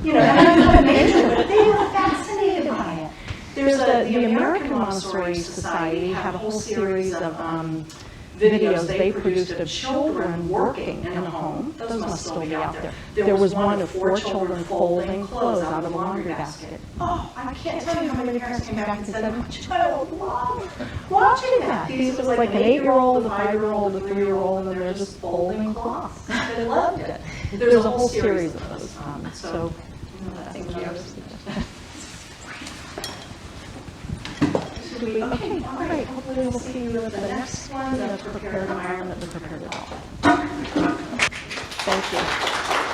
you know, and I'm not major, but they were fascinated by it. There's the American Montessori Society had a whole series of videos they produced of children working in a home. Those must still be out there. There was one of 4 children folding clothes out of a laundry basket. Oh, I can't tell you how many parents came back and said, my child loved watching that. It was like an 8-year-old, a 5-year-old, a 3-year-old, and they're just folding cloths. They loved it. There's a whole series of those. So, thank you. Okay, all right. Hopefully we'll see you at the next one, the prepared environment, the prepared adult. Thank you.